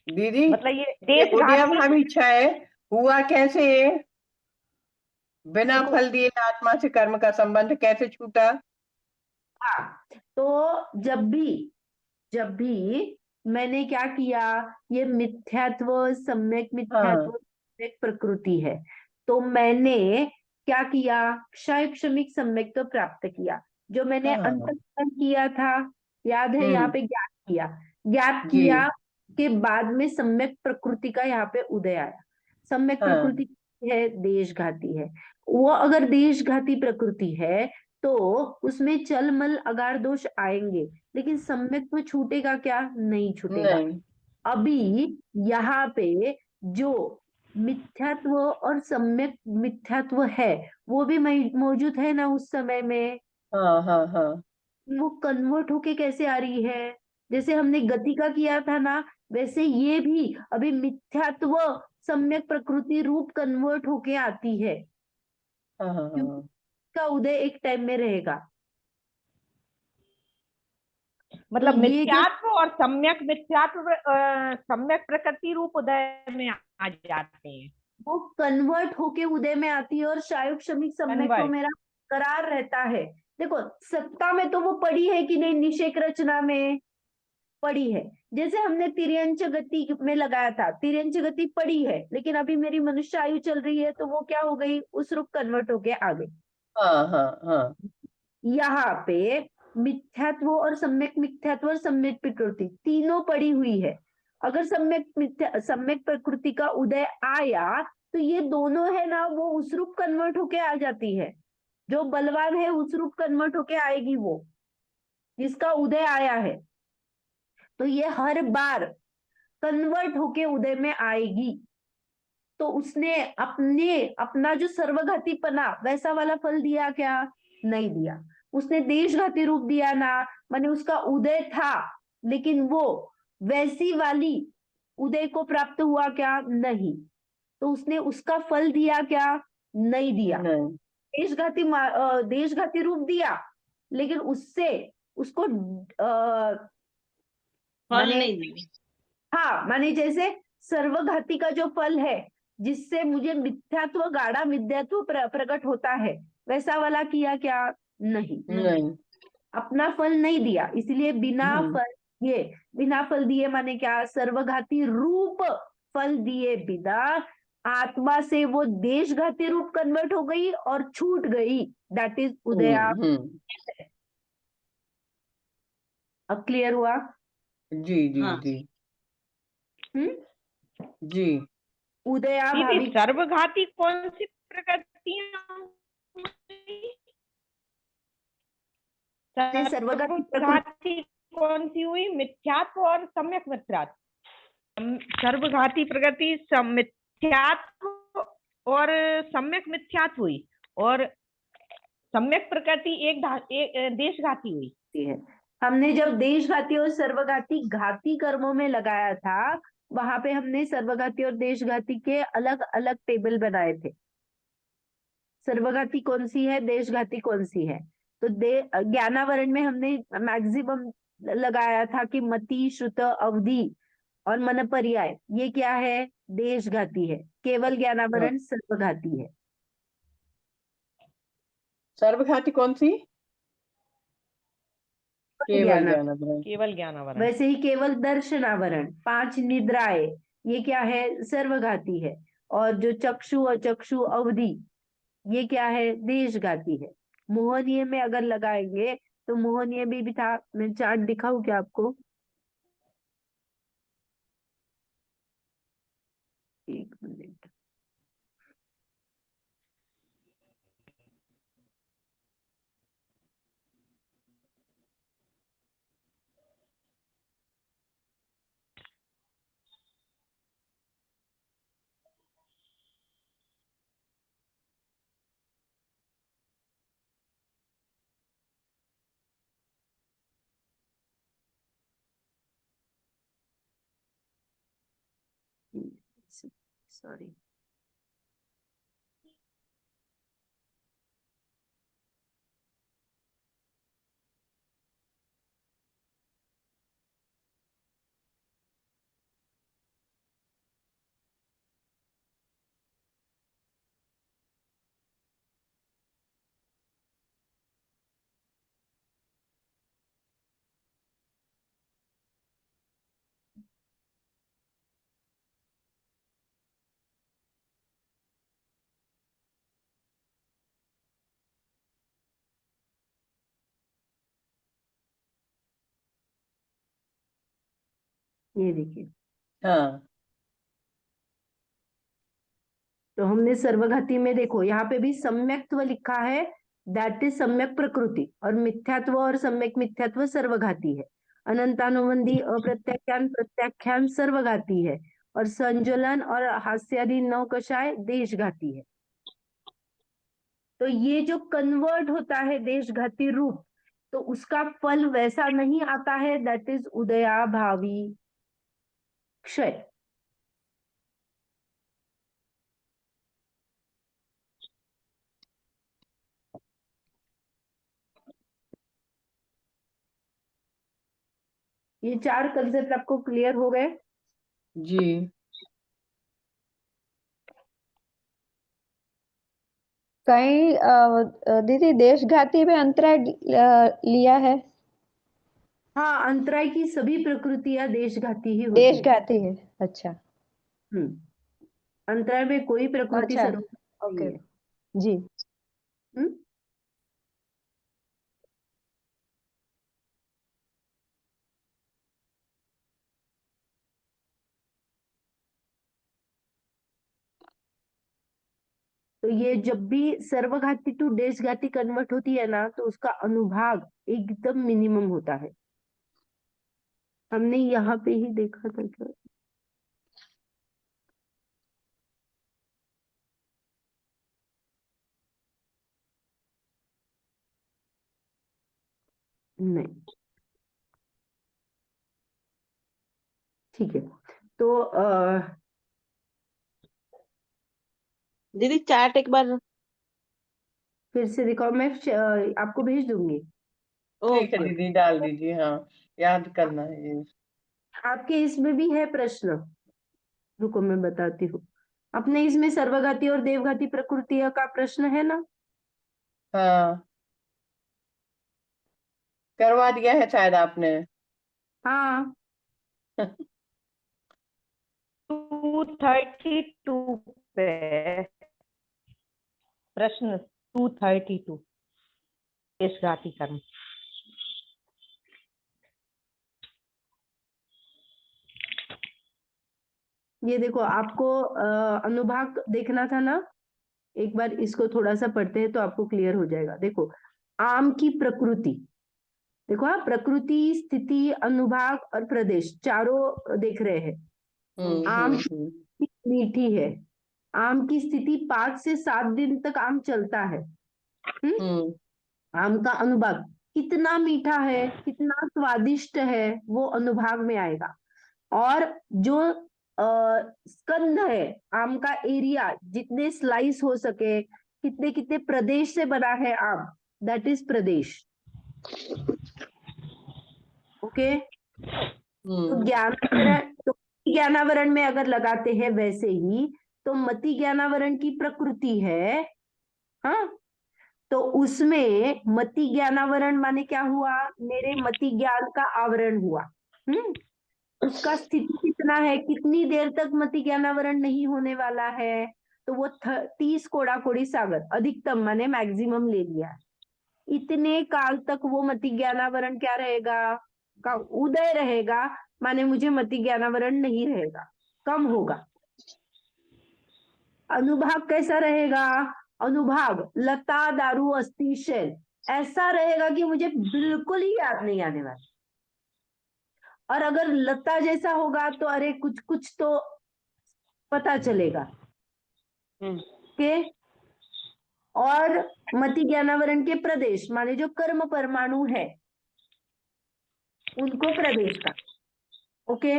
दीदी मतलब ये ये देशघाती उदयाभावी क्षय हुआ कैसे? बिना देखो, फल दिए आत्मा से कर्म का संबंध कैसे छूटा? हाँ, तो जब भी मैंने क्या किया, ये मिथ्यात्व, सम्यक मिथ्यात्व, सम्यक प्रकृति है, तो मैंने क्या किया? क्षय क्षमिक सम्यक तो प्राप्त किया। जो मैंने हाँ। अंतःकरण किया था, याद है? यहाँ पे ज्ञात किया, ज्ञात जी। किया के बाद में सम्यक प्रकृति का यहाँ पे उदय आया। सम्यक हाँ। प्रकृति है, देशघाती है। वो अगर देशघाती प्रकृति है तो उसमें चल मल अगार दोष आएंगे, लेकिन सम्यक में छूटेगा क्या? नहीं छूटेगा। नहीं। अभी यहाँ पे जो मिथ्यात्व और सम्यक मिथ्यात्व है वो भी मौजूद है ना उस समय में। हाँ हाँ हाँ। वो कन्वर्ट होके कैसे आ रही है? जैसे हमने गति का किया था ना, वैसे ये भी अभी मिथ्यात्व सम्यक प्रकृति रूप कन्वर्ट होके आती है, हाँ हाँ क्योंकि हाँ। का उदय एक टाइम में रहेगा। मतलब तो ये जो मिथ्यात्व और सम्यक मिथ्यात्व सम्यक प्रकृति रूप उदय में आ जाते हैं। वो कन्वर्ट होके उदय में आती है और शायुक शमिक सम्यक तो कन्वर्ट। मेरा करार रहता है। देखो सत्ता में तो वो पड़ी है कि नहीं, निषेक रचना में पड़ी है। जैसे हमने तिर्यंच गति में लगाया था, तिर्यंच गति पड़ी है, लेकिन अभी मेरी मनुष्य आयु चल रही है तो वो क्या हो गई? उस रूप कन्वर्ट होके आ गई। हाँ हाँ हाँ। यहाँ पे मिथ्यात्व और सम्यक मिथ्यात्व और सम्यक प्रकृति तीनों पड़ी हुई है। अगर सम्यक प्रकृति का उदय आया तो ये दोनों है ना, वो उस रूप कन्वर्ट होके आ जाती है। जो बलवान है उस रूप कन्वर्ट होके आएगी, वो जिसका उदय आया है, तो ये हर बार कन्वर्ट होके उदय में आएगी। तो उसने अपना जो सर्वघातीपना वैसा वाला फल दिया क्या? नहीं दिया। उसने देशघाती रूप दिया ना, माने उसका उदय था, लेकिन वो वैसी वाली उदय को प्राप्त हुआ क्या? नहीं। तो उसने उसका फल दिया क्या? नहीं दिया। नहीं। देशघाती रूप दिया, लेकिन उससे उसको फल माने नहीं दी। हाँ, माने जैसे सर्वघाती का जो फल है जिससे मुझे मिथ्यात्व गाढ़ा मिथ्यात्व प्रकट होता है, वैसा वाला किया क्या? नहीं। नहीं। अपना फल नहीं दिया, इसलिए बिना हम्म। फल ये बिना फल दिए माने क्या, सर्वघाती रूप फल दिए बिना आत्मा से वो देशघाती रूप कन्वर्ट हो गई और छूट गई, दैट इज उदया। हम्म। अब क्लियर हुआ? जी जी हाँ। जी हम्म। जी। उदया दीदी भावी सर्वघाती कौन सी प्रकृतियां हुई? से सर्वघाती प्रकृति सर्वघाती कौन सी हुई? मिथ्यात्व और सम्यक मिथ्यात्व। सर्वघाती प्रकृति मिथ्यात्व और सम्यक मिथ्यात्व हुई, और सम्यक प्रकृति एक देशघाती हुई। है। हमने जब देशघाती और सर्वघाती घाती कर्मों में लगाया था, वहां पे हमने सर्वघाती और देशघाती के अलग अलग टेबल बनाए थे। सर्वघाती कौन सी है, देशघाती कौन सी है। तो ज्ञानावरण में हमने मैक्सिमम लगाया था कि मति, श्रुत, अवधि और मनपर्याय ये क्या है, देशघाती है। केवल हाँ। ज्ञानावरण सर्वघाती है। सर्वघाती कौन सी? केवल ज्ञाना ज्ञानावरण। केवल ज्ञानावरण। वैसे ही केवल दर्शनावरण, 5 निद्राएं, ये क्या है, सर्वघाती है। और जो चक्षु और चक्षु अवधि ये क्या है, देशघाती है। मोहनीय में अगर लगाएंगे तो मोहनीय भी था, मैं चार्ट दिखाऊं क्या आपको? एक मिनट। सॉरी। ये देखिए, हाँ। तो हमने सर्वघाती में देखो यहाँ पे भी सम्यक्त्व लिखा है, दैट इज सम्यक प्रकृति, और मिथ्यात्व और सम्यक मिथ्यात्व सर्वघाती है। अनंतानुबंधी, अप्रत्याख्यान, प्रत्याख्यान सर्वघाती है। और संजुलन और हास्यादि नौकशाय देशघाती है। तो ये जो कन्वर्ट होता है देशघाती रूप, तो उसका फल वैसा नहीं आता है, दैट इज उदया भावी क्षय। ये 4 कंसेप्ट आपको क्लियर हो गए? जी। कहीं दीदी देशघाती में अंतराय लिया है? हाँ, अंतराय की सभी प्रकृतियां देशघाती ही होती है। देशघाती है, अच्छा। अंतराय में कोई प्रकृति अच्छा, सर्वघाती ओके नहीं है। जी। हम्म? तो ये जब भी सर्वघाती टू देशघाती कन्वर्ट होती है ना, तो उसका अनुभाग एकदम मिनिमम होता है। हमने यहाँ पे ही देखा था क्या? नहीं, ठीक है। तो दीदी चार्ट एक बार। फिर से दिखाओ, मैं आपको भेज दूंगी। ठीक है ओके। दीदी, डाल दीजिए। हाँ, याद करना है ये। आपके इसमें भी है प्रश्न, रुको मैं बताती हूँ। अपने इसमें सर्वघाती और देवघाती प्रकृतियों का प्रश्न है ना? हाँ, करवा दिया है शायद आपने। हाँ 232 पे प्रश्न 232 शेष घाती कर्म। ये देखो, आपको अनुभाग देखना था ना, एक बार इसको थोड़ा सा पढ़ते हैं तो आपको क्लियर हो जाएगा। देखो, आम की प्रकृति, देखो हाँ, प्रकृति, स्थिति, अनुभाग और प्रदेश चारों देख रहे हैं। आम की मीठी है, आम की स्थिति 5 से 7 दिन तक आम चलता है। आम का अनुभाग कितना मीठा है, कितना स्वादिष्ट है, वो अनुभाग में आएगा। और जो स्कंद है, आम का एरिया, जितने स्लाइस हो सके, कितने कितने प्रदेश से बना है आम, दैट इज प्रदेश। ओके, तो ज्ञानावरण में अगर लगाते हैं वैसे ही, तो मति ज्ञानावरण की प्रकृति है, हाँ, तो उसमें मति ज्ञानावरण माने क्या हुआ, मेरे मति ज्ञान का आवरण हुआ। उसका स्थिति कितना है, कितनी देर तक मति ज्ञानावरण नहीं होने वाला है, तो वो 30 कोड़ा कोड़ी सागर, अधिकतम माने मैक्सिमम ले लिया। इतने काल तक वो मति ज्ञानावरण क्या रहेगा, का उदय रहेगा, माने मुझे मति ज्ञानावरण नहीं रहेगा, कम होगा। अनुभाग कैसा रहेगा, अनुभाग लता दारू अस्थि शैल ऐसा रहेगा कि मुझे बिल्कुल ही याद नहीं आने वाला। और अगर लता जैसा होगा तो अरे कुछ कुछ तो पता चलेगा। ओके, और मति ज्ञानावरण के प्रदेश माने जो कर्म परमाणु है उनको प्रदेश का। ओके,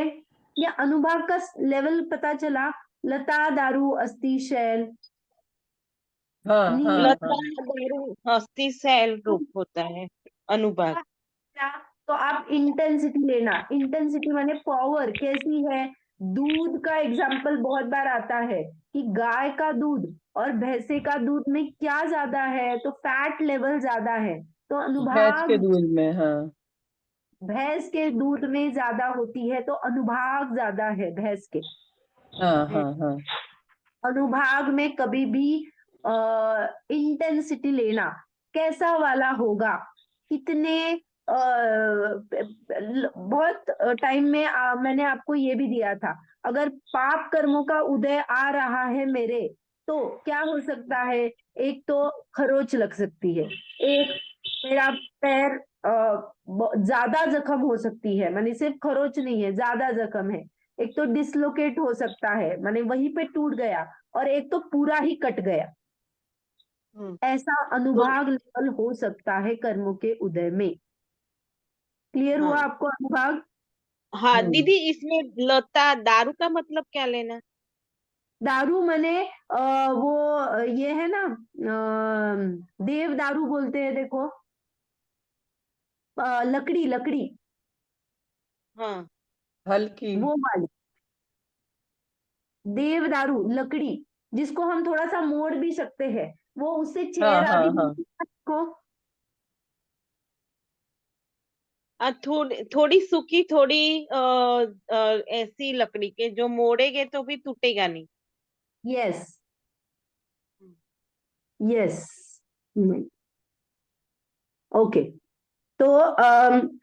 ये अनुभाग का लेवल पता चला, लता दारू अस्थि शैल। हाँ। हस्ती सैल रूप होता है अनुभाग। तो आप इंटेंसिटी लेना, इंटेंसिटी माने पावर कैसी है। दूध का एग्जाम्पल बहुत बार आता है कि गाय का दूध और भैंसे का दूध में क्या ज्यादा है, तो फैट लेवल ज्यादा है, तो भैंस अनुभाग के दूध में, हाँ। भैंस के दूध में ज्यादा होती है, तो अनुभाग ज्यादा है भैंस के। हाँ। अनुभाग में कभी भी इंटेंसिटी लेना, कैसा वाला होगा, कितने बहुत टाइम में मैंने आपको ये भी दिया था, अगर पाप कर्मों का उदय आ रहा है मेरे, तो क्या हो सकता है, एक तो खरोच लग सकती है, एक मेरा पैर ज्यादा जख्म हो सकती है, माने सिर्फ खरोच नहीं है, ज्यादा जख्म है, एक तो डिसलोकेट हो सकता है, माने वहीं पे टूट गया, और एक तो पूरा ही कट गया। ऐसा अनुभाग लेवल हो सकता है कर्मों के उदय में। क्लियर हुआ आपको अनुभाग? हाँ दीदी, इसमें लता दारू का मतलब क्या लेना? दारू माने वो ये है ना, देव दारू बोलते हैं, देखो, लकड़ी लकड़ी, हाँ हल्की। वो वाली देव दारू लकड़ी, जिसको हम थोड़ा सा मोड़ भी सकते हैं, वो उससे चेयर आदि बनती है को। थोड़ी सूखी, थोड़ी ऐसी लकड़ी के जो मोड़ेगे तो भी टूटेगा नहीं। Yes yes, okay. तो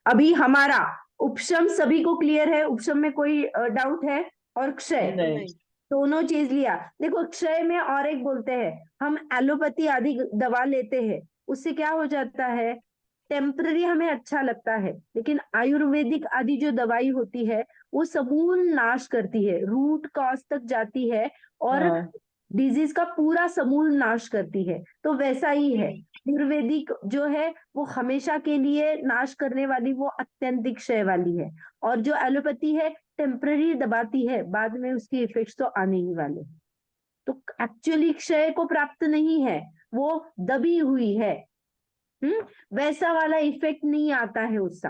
अभी हमारा उपशम सभी को क्लियर है, उपशम में कोई डाउट है? और क्षय नहीं। दोनों चीज लिया। देखो, क्षय में और एक बोलते हैं, हम एलोपैथी आदि दवा लेते हैं, उससे क्या हो जाता है, टेम्पररी हमें अच्छा लगता है, लेकिन आयुर्वेदिक आदि जो दवाई होती है वो समूल नाश करती है, रूट कॉज तक जाती है, और डिजीज का पूरा समूल नाश करती है। तो वैसा ही है, आयुर्वेदिक जो है वो हमेशा के लिए नाश करने वाली, वो अत्यंतिक क्षय वाली है, और जो एलोपैथी है टेम्पररी दबाती है, बाद में उसकी इफेक्ट्स तो आने ही वाले हैं। तो एक्चुअली क्षय को प्राप्त नहीं है, वो दबी हुई है। वैसा वाला इफेक्ट नहीं आता है उसका।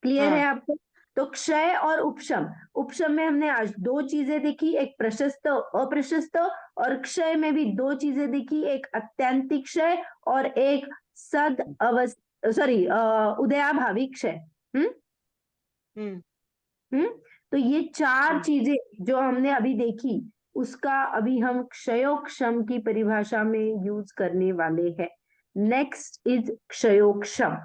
क्लियर है आपको? तो क्षय और उपशम, उपशम में हमने आज 2 चीजें देखी, एक प्रशस्त अप्रशस्त, और क्षय में भी 2 चीजें देखी, एक अत्यंतिक क्षय और एक सद अवस्था सॉरी, उदयाभावी क्षय। हम्म हम्म तो ये चार हम्म। चीजें जो हमने अभी देखी, उसका अभी हम क्षयोक्षम की परिभाषा में यूज करने वाले हैं। नेक्स्ट इज क्षयोक्षम।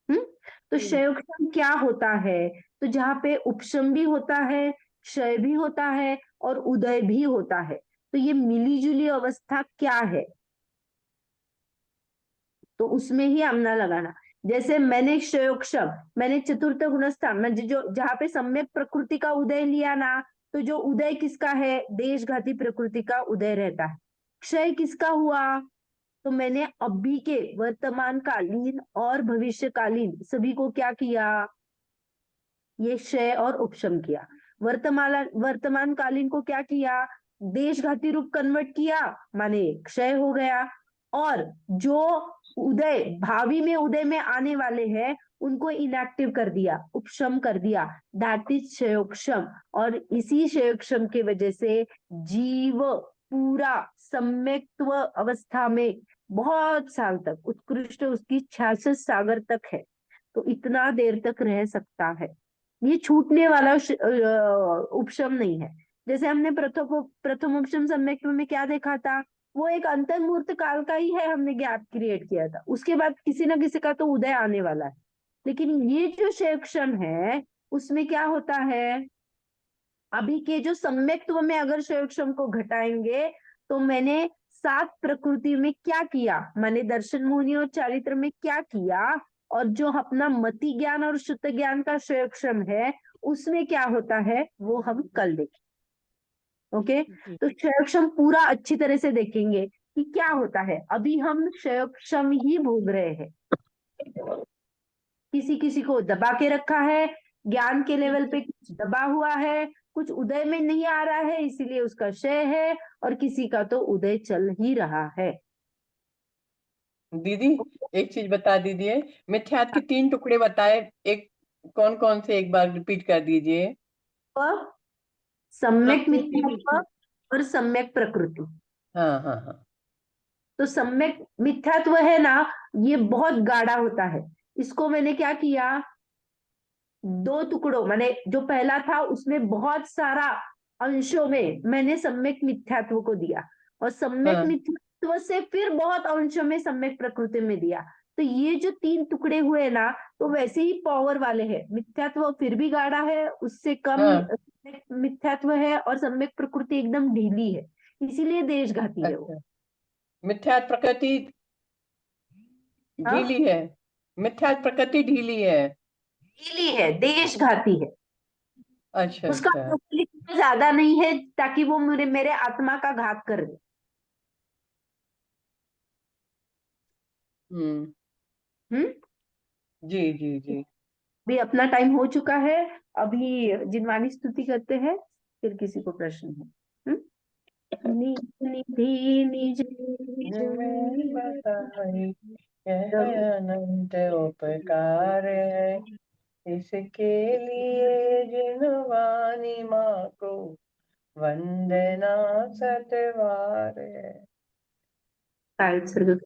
तो क्षयोक्षम क्या होता है? तो जहाँ पे उपशम भी होता है, क्षय भी होता है और उदय भी होता है, तो ये मिलीजुली अवस्था क्या है? तो उसमें ही हमना लगाना। जैसे मैंने क्षयोक्षम, मैंने चतुर्थ गुणस्थान, मैं जो जहाँ पे सम्यक प्रकृति का उदय लिया ना, तो जो उदय किसका है? देशघाती प्रकृति का उदय रहता है। क्षय किसका हुआ? तो मैंने अभी के वर्तमान कालीन और भविष्यकालीन सभी को क्या किया? ये क्षय और उपशम किया। वर्तमान कालीन को क्या किया? देशघाती रूप कन्वर्ट किया, माने क्षय हो गया। और जो उदय, भावी में उदय में आने वाले हैं, उनको इनएक्टिव कर दिया, उपशम कर दिया, दैट इज क्षयोक्षम। और इसी क्षयोक्षम की वजह से जीव पूरा सम्यक्त्व अवस्था में बहुत साल तक, उत्कृष्ट उसकी 66 सागर तक है, तो इतना देर तक रह सकता है। ये छूटने वाला उपशम नहीं है। जैसे हमने प्रथम उपशम सम्यक्त्व में क्या देखा था? वो एक अंतर्मुहूर्त काल का ही है, हमने गैप क्रिएट किया था, उसके बाद किसी ना किसी का तो उदय आने वाला है। लेकिन ये जो क्षयक्षम है, उसमें क्या होता है? अभी के जो सम्यक्त्व में अगर क्षयक्षम को घटाएंगे, तो मैंने 7 प्रकृति में क्या किया, मैंने दर्शन मोहिनी और चारित्र में क्या किया, और जो अपना मति ज्ञान और शुद्ध ज्ञान का क्षयक्षम है, उसमें क्या होता है, वो हम कल देखेंगे। ओके, तो क्षयक्षम पूरा अच्छी तरह से देखेंगे कि क्या होता है। अभी हम क्षयक्षम ही भोग रहे हैं। किसी किसी को दबा के रखा है, ज्ञान के लेवल पे कुछ दबा हुआ है, कुछ उदय में नहीं आ रहा है, इसीलिए उसका क्षय है, और किसी का तो उदय चल ही रहा है। दीदी एक चीज बता दीजिए, मिथ्यात्व के 3 टुकड़े बताए, एक कौन कौन से, एक बार रिपीट कर दीजिए। वह सम्यक प्रकृति मिथ्यात्व और सम्यक प्रकृति। हाँ हाँ हाँ। तो सम्यक मिथ्यात्व है ना, ये बहुत गाढ़ा होता है। इसको मैंने क्या किया, 2 टुकड़ों, मैंने जो पहला था उसमें बहुत सारा अंशों में मैंने सम्यक मिथ्यात्व को दिया, और सम्यक हाँ मिथ्यात्व से फिर बहुत अंशों में सम्यक प्रकृति में दिया। तो ये जो 3 टुकड़े हुए ना, तो वैसे ही पावर वाले हैं। मिथ्यात्व फिर भी गाढ़ा है, उससे कम हाँ। मिथ्यात्व है, और सम्यक प्रकृति एकदम ढीली है, इसीलिए देशघाती है वो। अच्छा, मिथ्यात्व प्रकृति हाँ, ढीली है, मिथ्यात्व प्रकृति ढीली है। ढीली है, देशघाती है। अच्छा उसका अच्छा। मोबिलिटी ज्यादा नहीं है, ताकि वो मेरे मेरे आत्मा का घात कर दे। हम्म। हम्म जी जी जी। भी अपना टाइम हो चुका है। अभी जिनवानी स्तुति करते हैं, फिर किसी को प्रश्न है। निज निधि निज निज मैं बताई यह अनंत उपकार है, इसके लिए जिनवानी माँ को वंदना सतवार है। शायद स्वर्ग